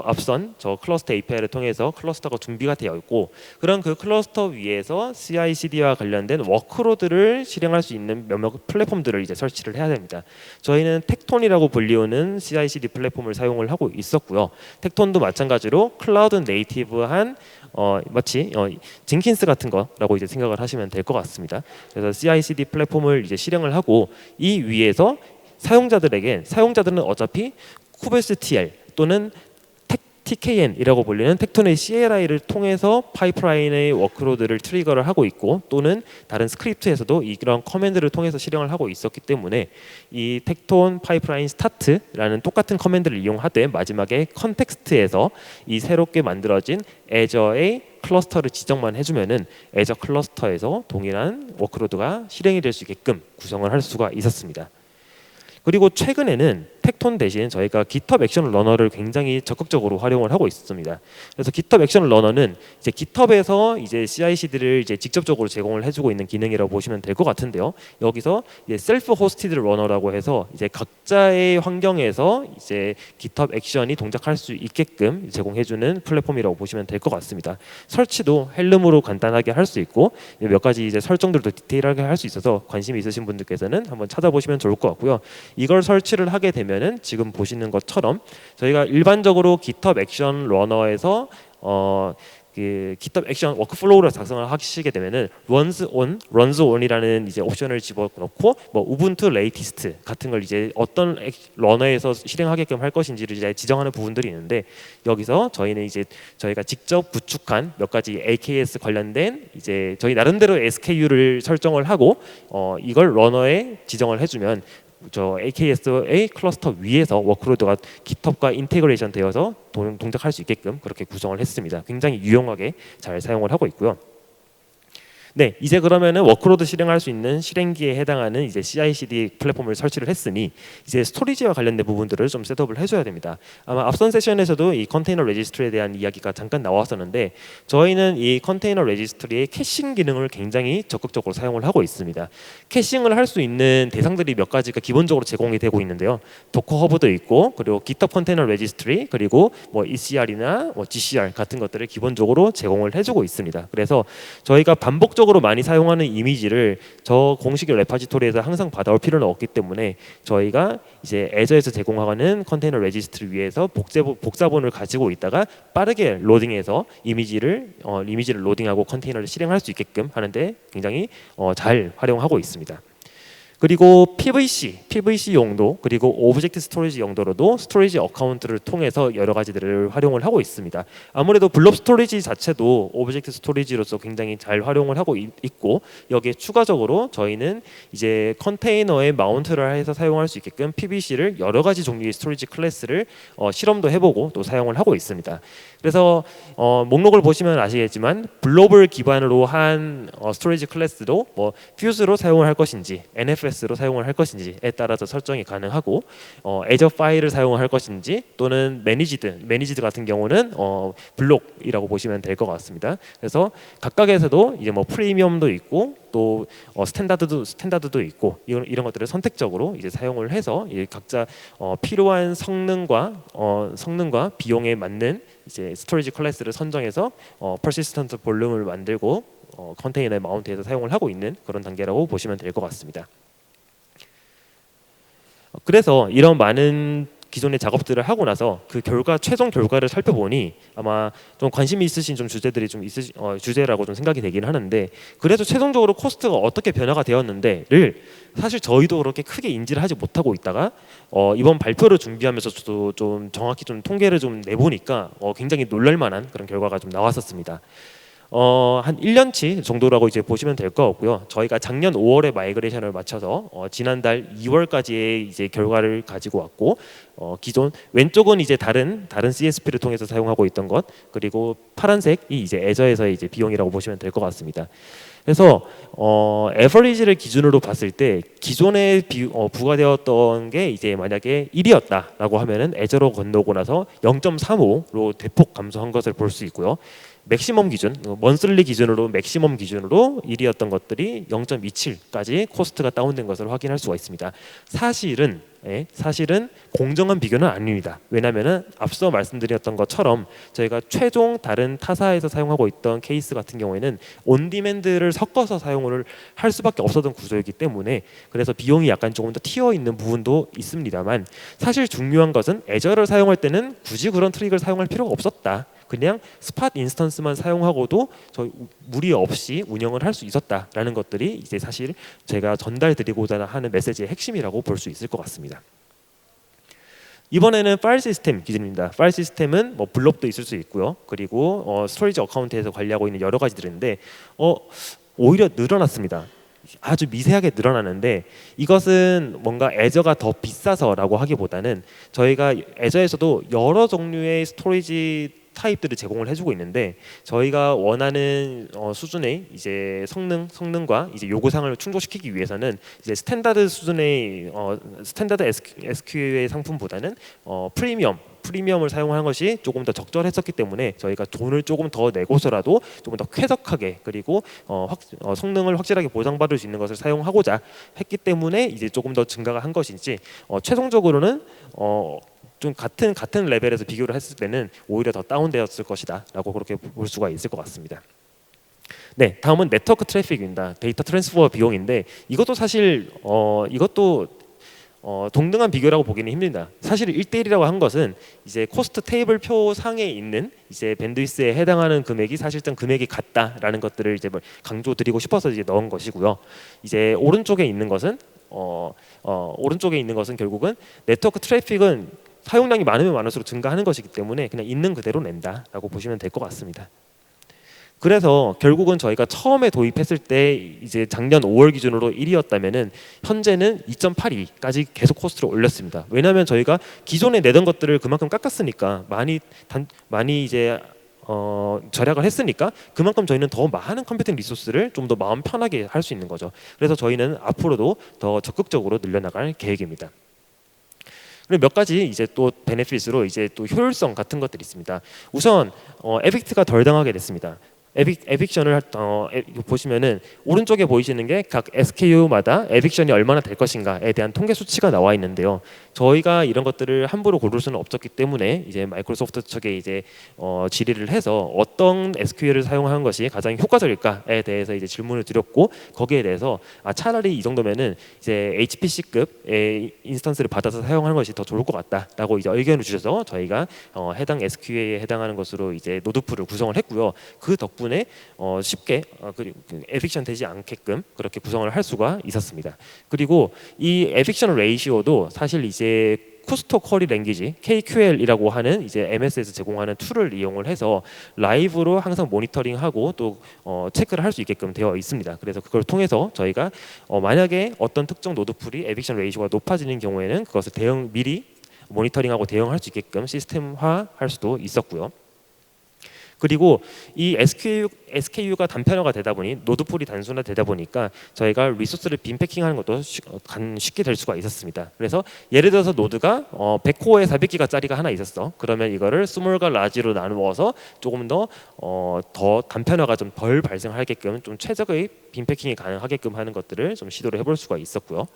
앞선 클러스터 API를 통해서 클러스터가 준비가 되어 있고 그런 그 클러스터 위에서 CI/CD와 관련된 워크로드를 실행할 수 있는 몇몇 플랫폼들을 이제 설치를 해야 됩니다. 저희는 텍톤이라고 불리우는 CI/CD 플랫폼을 사용을 하고 있었고요. 텍톤도 마찬가지로 클라우드 네이티브한 마치 징킨스 같은 거라고 이제 생각을 하시면 될 것 같습니다. 그래서 CI/CD 플랫폼을 이제 실행을 하고 이 위에서 사용자들은 어차피 kubectl 또는 TKN이라고 불리는 텍톤의 CLI를 통해서 파이프라인의 워크로드를 트리거를 하고 있고 또는 다른 스크립트에서도 이런 커맨드를 통해서 실행을 하고 있었기 때문에 이 텍톤 파이프라인 스타트라는 똑같은 커맨드를 이용하되 마지막에 컨텍스트에서 이 새롭게 만들어진 애저의 클러스터를 지정만 해주면은 애저 클러스터에서 동일한 워크로드가 실행이 될 수 있게끔 구성을 할 수가 있었습니다. 그리고 최근에는 텍톤 대신 저희가 GitHub 액션 러너를 굉장히 적극적으로 활용을 하고 있습니다. 그래서 GitHub 액션 러너는 이제 GitHub에서 이제 CI/CD를 이제 직접적으로 제공을 해주고 있는 기능이라고 보시면 될 것 같은데요. 여기서 이제 셀프 호스티드 러너라고 해서 이제 각자의 환경에서 이제 GitHub 액션이 동작할 수 있게끔 제공해주는 플랫폼이라고 보시면 될 것 같습니다. 설치도 헬름으로 간단하게 할 수 있고 몇 가지 이제 설정들도 디테일하게 할 수 있어서 관심이 있으신 분들께서는 한번 찾아보시면 좋을 것 같고요. 이걸 설치를 하게 되면 되면은 지금 보시는 것처럼 저희가 일반적으로 GitHub 액션 러너에서 그 GitHub 액션 워크플로우를 작성을 하시게 되면은 runs on이라는 이제 옵션을 집어넣고 뭐 우분투 레이티스트 같은 걸 이제 어떤 러너에서 실행하게끔 할 것인지를 이제 지정하는 부분들이 있는데, 여기서 저희는 이제 저희가 직접 구축한 몇 가지 AKS 관련된 이제 저희 나름대로 SKU를 설정을 하고 이걸 러너에 지정을 해주면 저 AKS의 클러스터 위에서 워크로드가 GitHub과 인테그레이션 되어서 동작할 수 있게끔 그렇게 구성을 했습니다. 굉장히 유용하게 잘 사용을 하고 있고요. 네, 이제 그러면은 워크로드 실행할 수 있는 실행기에 해당하는 이제 CI/CD 플랫폼을 설치를 했으니 이제 스토리지와 관련된 부분들을 좀 셋업을 해줘야 됩니다. 아마 앞선 세션에서도 이 컨테이너 레지스트리에 대한 이야기가 잠깐 나왔었는데, 저희는 이 컨테이너 레지스트리의 캐싱 기능을 굉장히 적극적으로 사용을 하고 있습니다. 캐싱을 할 수 있는 대상들이 몇 가지가 기본적으로 제공이 되고 있는데요. 도커 허브도 있고, 그리고 GitHub 컨테이너 레지스트리, 그리고 뭐 ECR이나 뭐 GCR 같은 것들을 기본적으로 제공을 해주고 있습니다. 그래서 저희가 반복적으로 많이 사용하는 이미지를 저 공식 레파지토리에서 항상 받아올 필요는 없기 때문에 저희가 이제 애저에서 제공하는 컨테이너 레지스트리 위에서 복사본을 가지고 있다가 빠르게 로딩해서 이미지를 로딩하고 컨테이너를 실행할 수 있게끔 하는데 굉장히 잘 활용하고 있습니다. 그리고 PVC 용도, 그리고 오브젝트 스토리지 용도로도 스토리지 어카운트를 통해서 여러 가지들을 활용을 하고 있습니다. 아무래도 블록 스토리지 자체도 오브젝트 스토리지로서 굉장히 잘 활용을 하고 있고, 여기에 추가적으로 저희는 이제 컨테이너에 마운트를 해서 사용할 수 있게끔 PVC를 여러 가지 종류의 스토리지 클래스를 실험도 해보고 또 사용을 하고 있습니다. 그래서 목록을 보시면 아시겠지만 블록을 기반으로 한 스토리지 클래스도 뭐 퓨즈로 사용을 할 것인지 NFS로 사용을 할 것인지에 따라서 설정이 가능하고, 애저 파일을 사용을 할 것인지 또는 매니지드 같은 경우는 블록이라고 보시면 될 것 같습니다. 그래서 각각에서도 이제 뭐 프리미엄도 있고 또 스탠다드도 있고 이런 것들을 선택적으로 이제 사용을 해서 이제 각자 필요한 성능과 비용에 맞는 이제 스토리지 클래스를 선정해서 persistent 볼륨을 만들고 컨테이너에 마운트해서 사용을 하고 있는 그런 단계라고 보시면 될 것 같습니다. 그래서 이런 많은 기존의 작업들을 하고 나서 그 최종 결과를 살펴보니 아마 좀 관심이 있으신 좀 주제들이 좀 주제라고 좀 생각이 되긴 하는데, 그래도 최종적으로 코스트가 어떻게 변화가 되었는데를 사실 저희도 그렇게 크게 인지를 하지 못하고 있다가 이번 발표를 준비하면서 저도 좀 정확히 좀 통계를 좀 내보니까 굉장히 놀랄만한 그런 결과가 좀 나왔었습니다. 한 1년치 정도라고 이제 보시면 될 것 같고요. 저희가 작년 5월에 마이그레이션을 마쳐서 지난달 2월까지의 이제 결과를 가지고 왔고, 기존 왼쪽은 이제 다른 CSP를 통해서 사용하고 있던 것, 그리고 파란색이 이제 애저에서의 이제 비용이라고 보시면 될 것 같습니다. 그래서 에버리지를 기준으로 봤을 때 기존에 부과되었던 게 이제 만약에 1이었다라고 하면은 애저로 건너고 나서 0.35로 대폭 감소한 것을 볼 수 있고요. 맥시멈 기준, 먼슬리 기준으로 맥시멈 기준으로 1이었던 것들이 0.27까지 코스트가 다운된 것을 확인할 수가 있습니다. 사실은 공정한 비교는 아닙니다. 왜냐하면 앞서 말씀드렸던 것처럼 저희가 최종 다른 타사에서 사용하고 있던 케이스 같은 경우에는 온디맨드를 섞어서 사용을 할 수밖에 없었던 구조이기 때문에 그래서 비용이 약간 조금 더 튀어 있는 부분도 있습니다만, 사실 중요한 것은 애저를 사용할 때는 굳이 그런 트릭을 사용할 필요가 없었다. 그냥 스팟 인스턴스만 사용하고도 저희 무리 없이 운영을 할 수 있었다라는 것들이 이제 사실 제가 전달드리고자 하는 메시지의 핵심이라고 볼 수 있을 것 같습니다. 이번에는 파일 시스템 기준입니다. 파일 시스템은 뭐 블록도 있을 수 있고요. 그리고 스토리지 어카운트에서 관리하고 있는 여러 가지들인데 오히려 늘어났습니다. 아주 미세하게 늘어나는데, 이것은 뭔가 애저가 더 비싸서라고 하기보다는 저희가 애저에서도 여러 종류의 스토리지 타입들을 제공을 해주고 있는데, 저희가 원하는 수준의 이제 성능과 이제 요구사항을 충족시키기 위해서는 이제 스탠다드 수준의 스탠다드 SQL 상품보다는 프리미엄을 사용하는 것이 조금 더 적절했었기 때문에 저희가 돈을 조금 더 내고서라도 조금 더 쾌적하게, 그리고 성능을 확실하게 보장받을 수 있는 것을 사용하고자 했기 때문에 이제 조금 더 증가가 한 것이지, 최종적으로는 좀 같은 레벨에서 비교를 했을 때는 오히려 더 다운되었을 것이다라고 그렇게 볼 수가 있을 것 같습니다. 네, 다음은 네트워크 트래픽입니다. 데이터 트랜스퍼 비용인데, 이것도 사실 이것도 동등한 비교라고 보기는 힘듭니다. 사실 1대1이라고 한 것은 이제 코스트 테이블 표 상에 있는 이제 밴드위스에 해당하는 금액이 사실상 금액이 같다라는 것들을 이제 강조드리고 싶어서 이제 넣은 것이고요. 이제 오른쪽에 있는 것은 결국은 네트워크 트래픽은 사용량이 많으면 많을수록 증가하는 것이기 때문에 그냥 있는 그대로 낸다라고 보시면 될 것 같습니다. 그래서 결국은 저희가 처음에 도입했을 때 이제 작년 5월 기준으로 1위였다면은 현재는 2.82까지 계속 코스트를 올렸습니다. 왜냐하면 저희가 기존에 내던 것들을 그만큼 깎았으니까 많이 이제 절약을 했으니까 그만큼 저희는 더 많은 컴퓨팅 리소스를 좀 더 마음 편하게 할 수 있는 거죠. 그래서 저희는 앞으로도 더 적극적으로 늘려나갈 계획입니다. 그리고 몇 가지 이제 또 베네핏으로 이제 또 효율성 같은 것들이 있습니다. 우선 에빅트가 덜 당하게 됐습니다. 에빅션을 보시면은 오른쪽에 보이시는 게 각 SKU마다 에빅션이 얼마나 될 것인가에 대한 통계 수치가 나와 있는데요. 저희가 이런 것들을 함부로 고를 수는 없었기 때문에 이제 마이크로소프트 측에 이제 질의를 해서 어떤 SQL을 사용하는 것이 가장 효과적일까에 대해서 이제 질문을 드렸고 거기에 대해서 차라리 이 정도면은 이제 HPC급의 인스턴스를 받아서 사용하는 것이 더 좋을 것 같다라고 이제 의견을 주셔서 저희가 해당 SQL에 해당하는 것으로 이제 노드풀을 구성을 했고요. 그 덕분에 쉽게 에빅션 되지 않게끔 그렇게 구성을 할 수가 있었습니다. 그리고 이 에빅션 레이시오도 사실 이제 쿠스토 쿼리 랭귀지 KQL이라고 하는 이제 MS에서 제공하는 툴을 이용을 해서 라이브로 항상 모니터링하고 또 체크를 할 수 있게끔 되어 있습니다. 그래서 그걸 통해서 저희가 만약에 어떤 특정 노드풀이 에빅션 레이시오가 높아지는 경우에는 그것을 미리 모니터링하고 대응할 수 있게끔 시스템화할 수도 있었고요. 그리고 이 SKU가 단편화가 되다 보니 노드풀이 단순화되다 보니까 저희가 리소스를 빈 패킹하는 것도 쉽게 될 수가 있었습니다. 그래서 예를 들어서 노드가 100코어에 400기가짜리가 하나 있었어. 그러면 이거를 스몰과 라지로 나누어서 조금 더 단편화가 좀 덜 발생하게끔 좀 최적의 빈 패킹이 가능하게끔 하는 것들을 좀 시도를 해볼 수가 있었고요.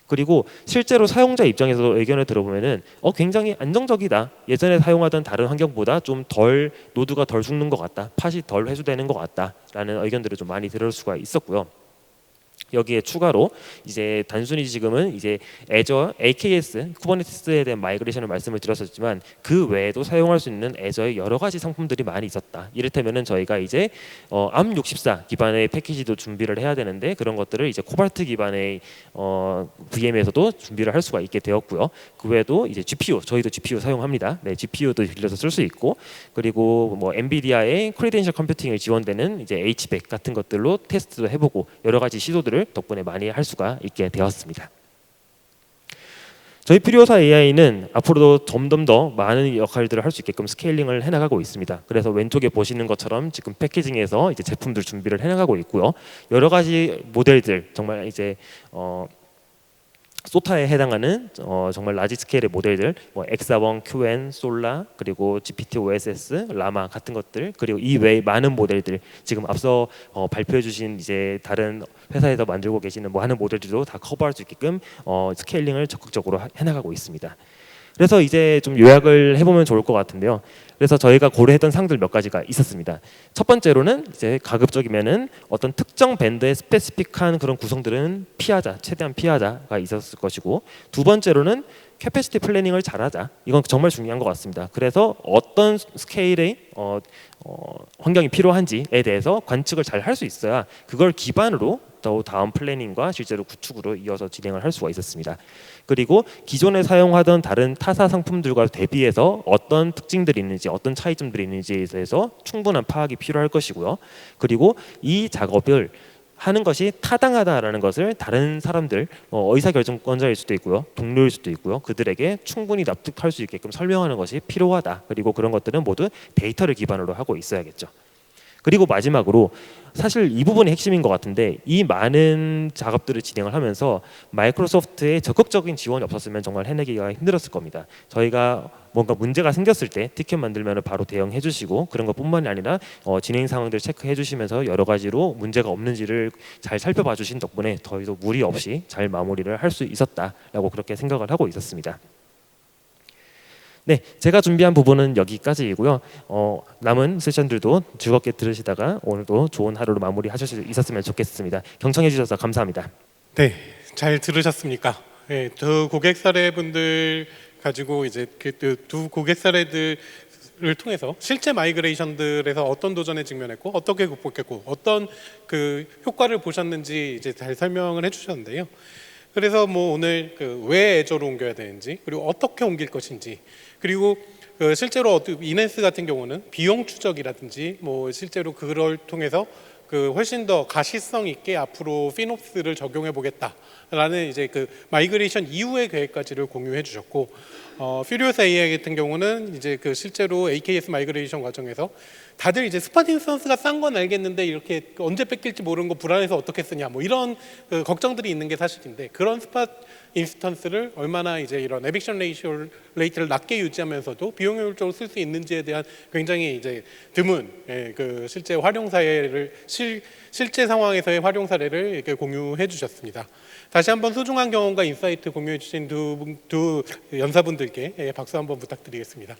그리고 실제로 사용자 입장에서 의견을 들어보면은 굉장히 안정적이다. 예전에 사용하던 다른 환경보다 좀 노드가 덜 죽는 것 같다. 팟이 덜 회수되는 것 같다라는 의견들을 좀 많이 들을 수가 있었고요. 여기에 추가로 이제 단순히 지금은 이제 애저 AKS 쿠버네티스에 대한 마이그레이션을 말씀을 드렸었지만 그 외에도 사용할 수 있는 애저의 여러 가지 상품들이 많이 있었다. 이를테면은 저희가 이제 ARM64 기반의 패키지도 준비를 해야 되는데 그런 것들을 이제 코발트 기반의 VM에서도 준비를 할 수가 있게 되었고요. 그 외에도 이제 GPU 저희도 GPU 사용합니다. 네, GPU도 빌려서 쓸 수 있고 그리고 뭐 엔비디아의 크레덴셜 컴퓨팅을 지원되는 이제 HBAC 같은 것들로 테스트도 해보고 여러 가지 시도들을 덕분에 많이 할 수가 있게 되었습니다. 저희 필요사 AI는 앞으로도 점점 더 많은 역할들을 할 수 있게끔 스케일링을 해나가고 있습니다. 그래서 왼쪽에 보시는 것처럼 지금 패키징에서 이제 제품들 준비를 해나가고 있고요. 여러 가지 모델들 정말 이제 소타에 해당하는 정말 라지 스케일의 모델들, 뭐 엑사원, QN, 솔라, 그리고 GPT OSS, 라마 같은 것들, 그리고 이 외에 많은 모델들 지금 앞서 발표해주신 이제 다른 회사에서 만들고 계시는 많은 모델들도 다 커버할 수 있게끔 스케일링을 적극적으로 해나가고 있습니다. 그래서 이제 좀 요약을 해보면 좋을 것 같은데요. 그래서 저희가 고려했던 사항들 몇 가지가 있었습니다. 첫 번째로는 이제 가급적이면은 어떤 특정 밴드의 스페시픽한 그런 구성들은 피하자, 최대한 피하자가 있었을 것이고, 두 번째로는 캐패시티 플래닝을 잘하자. 이건 정말 중요한 것 같습니다. 그래서 어떤 스케일의 환경이 필요한지에 대해서 관측을 잘 할 수 있어야 그걸 기반으로 또 다음 플래닝과 실제로 구축으로 이어서 진행을 할 수가 있었습니다. 그리고 기존에 사용하던 다른 타사 상품들과 대비해서 어떤 특징들이 있는지 어떤 차이점들이 있는지에 대해서 충분한 파악이 필요할 것이고요. 그리고 이 작업을 하는 것이 타당하다라는 것을 다른 사람들 의사결정권자일 수도 있고요, 동료일 수도 있고요, 그들에게 충분히 납득할 수 있게끔 설명하는 것이 필요하다. 그리고 그런 것들은 모두 데이터를 기반으로 하고 있어야겠죠. 그리고 마지막으로 사실 이 부분이 핵심인 것 같은데, 이 많은 작업들을 진행을 하면서 마이크로소프트의 적극적인 지원이 없었으면 정말 해내기가 힘들었을 겁니다. 저희가 뭔가 문제가 생겼을 때 티켓 만들면 바로 대응해 주시고, 그런 것뿐만이 아니라 진행 상황들 체크해 주시면서 여러 가지로 문제가 없는지를 잘 살펴봐 주신 덕분에 저희도 무리 없이 잘 마무리를 할 수 있었다라고 그렇게 생각을 하고 있었습니다. 네, 제가 준비한 부분은 여기까지이고요. 남은 세션들도 즐겁게 들으시다가 오늘도 좋은 하루로 마무리하실 수 있었으면 좋겠습니다. 경청해 주셔서 감사합니다. 네, 잘 들으셨습니까? 예, 두 고객 사례분들 가지고 이제 두 고객 사례들을 통해서 실제 마이그레이션들에서 어떤 도전에 직면했고 어떻게 극복했고 어떤 그 효과를 보셨는지 이제 잘 설명을 해주셨는데요. 그래서 뭐 오늘 그 왜 애저로 옮겨야 되는지 그리고 어떻게 옮길 것인지 그리고 그 실제로 이넨스 같은 경우는 비용 추적이라든지 뭐 실제로 그걸 통해서 그 훨씬 더 가시성 있게 앞으로 피놉스를 적용해 보겠다라는 이제 그 마이그레이션 이후의 계획까지를 공유해 주셨고 퓨리오스 AI 같은 경우는 이제 그 실제로 AKS 마이그레이션 과정에서 다들 이제 스팟 인스턴스가 싼 건 알겠는데 이렇게 언제 뺏길지 모르는 거 불안해서 어떻게 쓰냐 뭐 이런 그 걱정들이 있는 게 사실인데 그런 스팟 인스턴스를 얼마나 이제 이런 에빅션 레이트를 낮게 유지하면서도 비용 효율적으로 쓸 수 있는지에 대한 굉장히 이제 드문 그 실제 활용 사례를 실제 상황에서의 활용 사례를 이렇게 공유해 주셨습니다. 다시 한번 소중한 경험과 인사이트 공유해 주신 두 연사분들께 박수 한번 부탁드리겠습니다.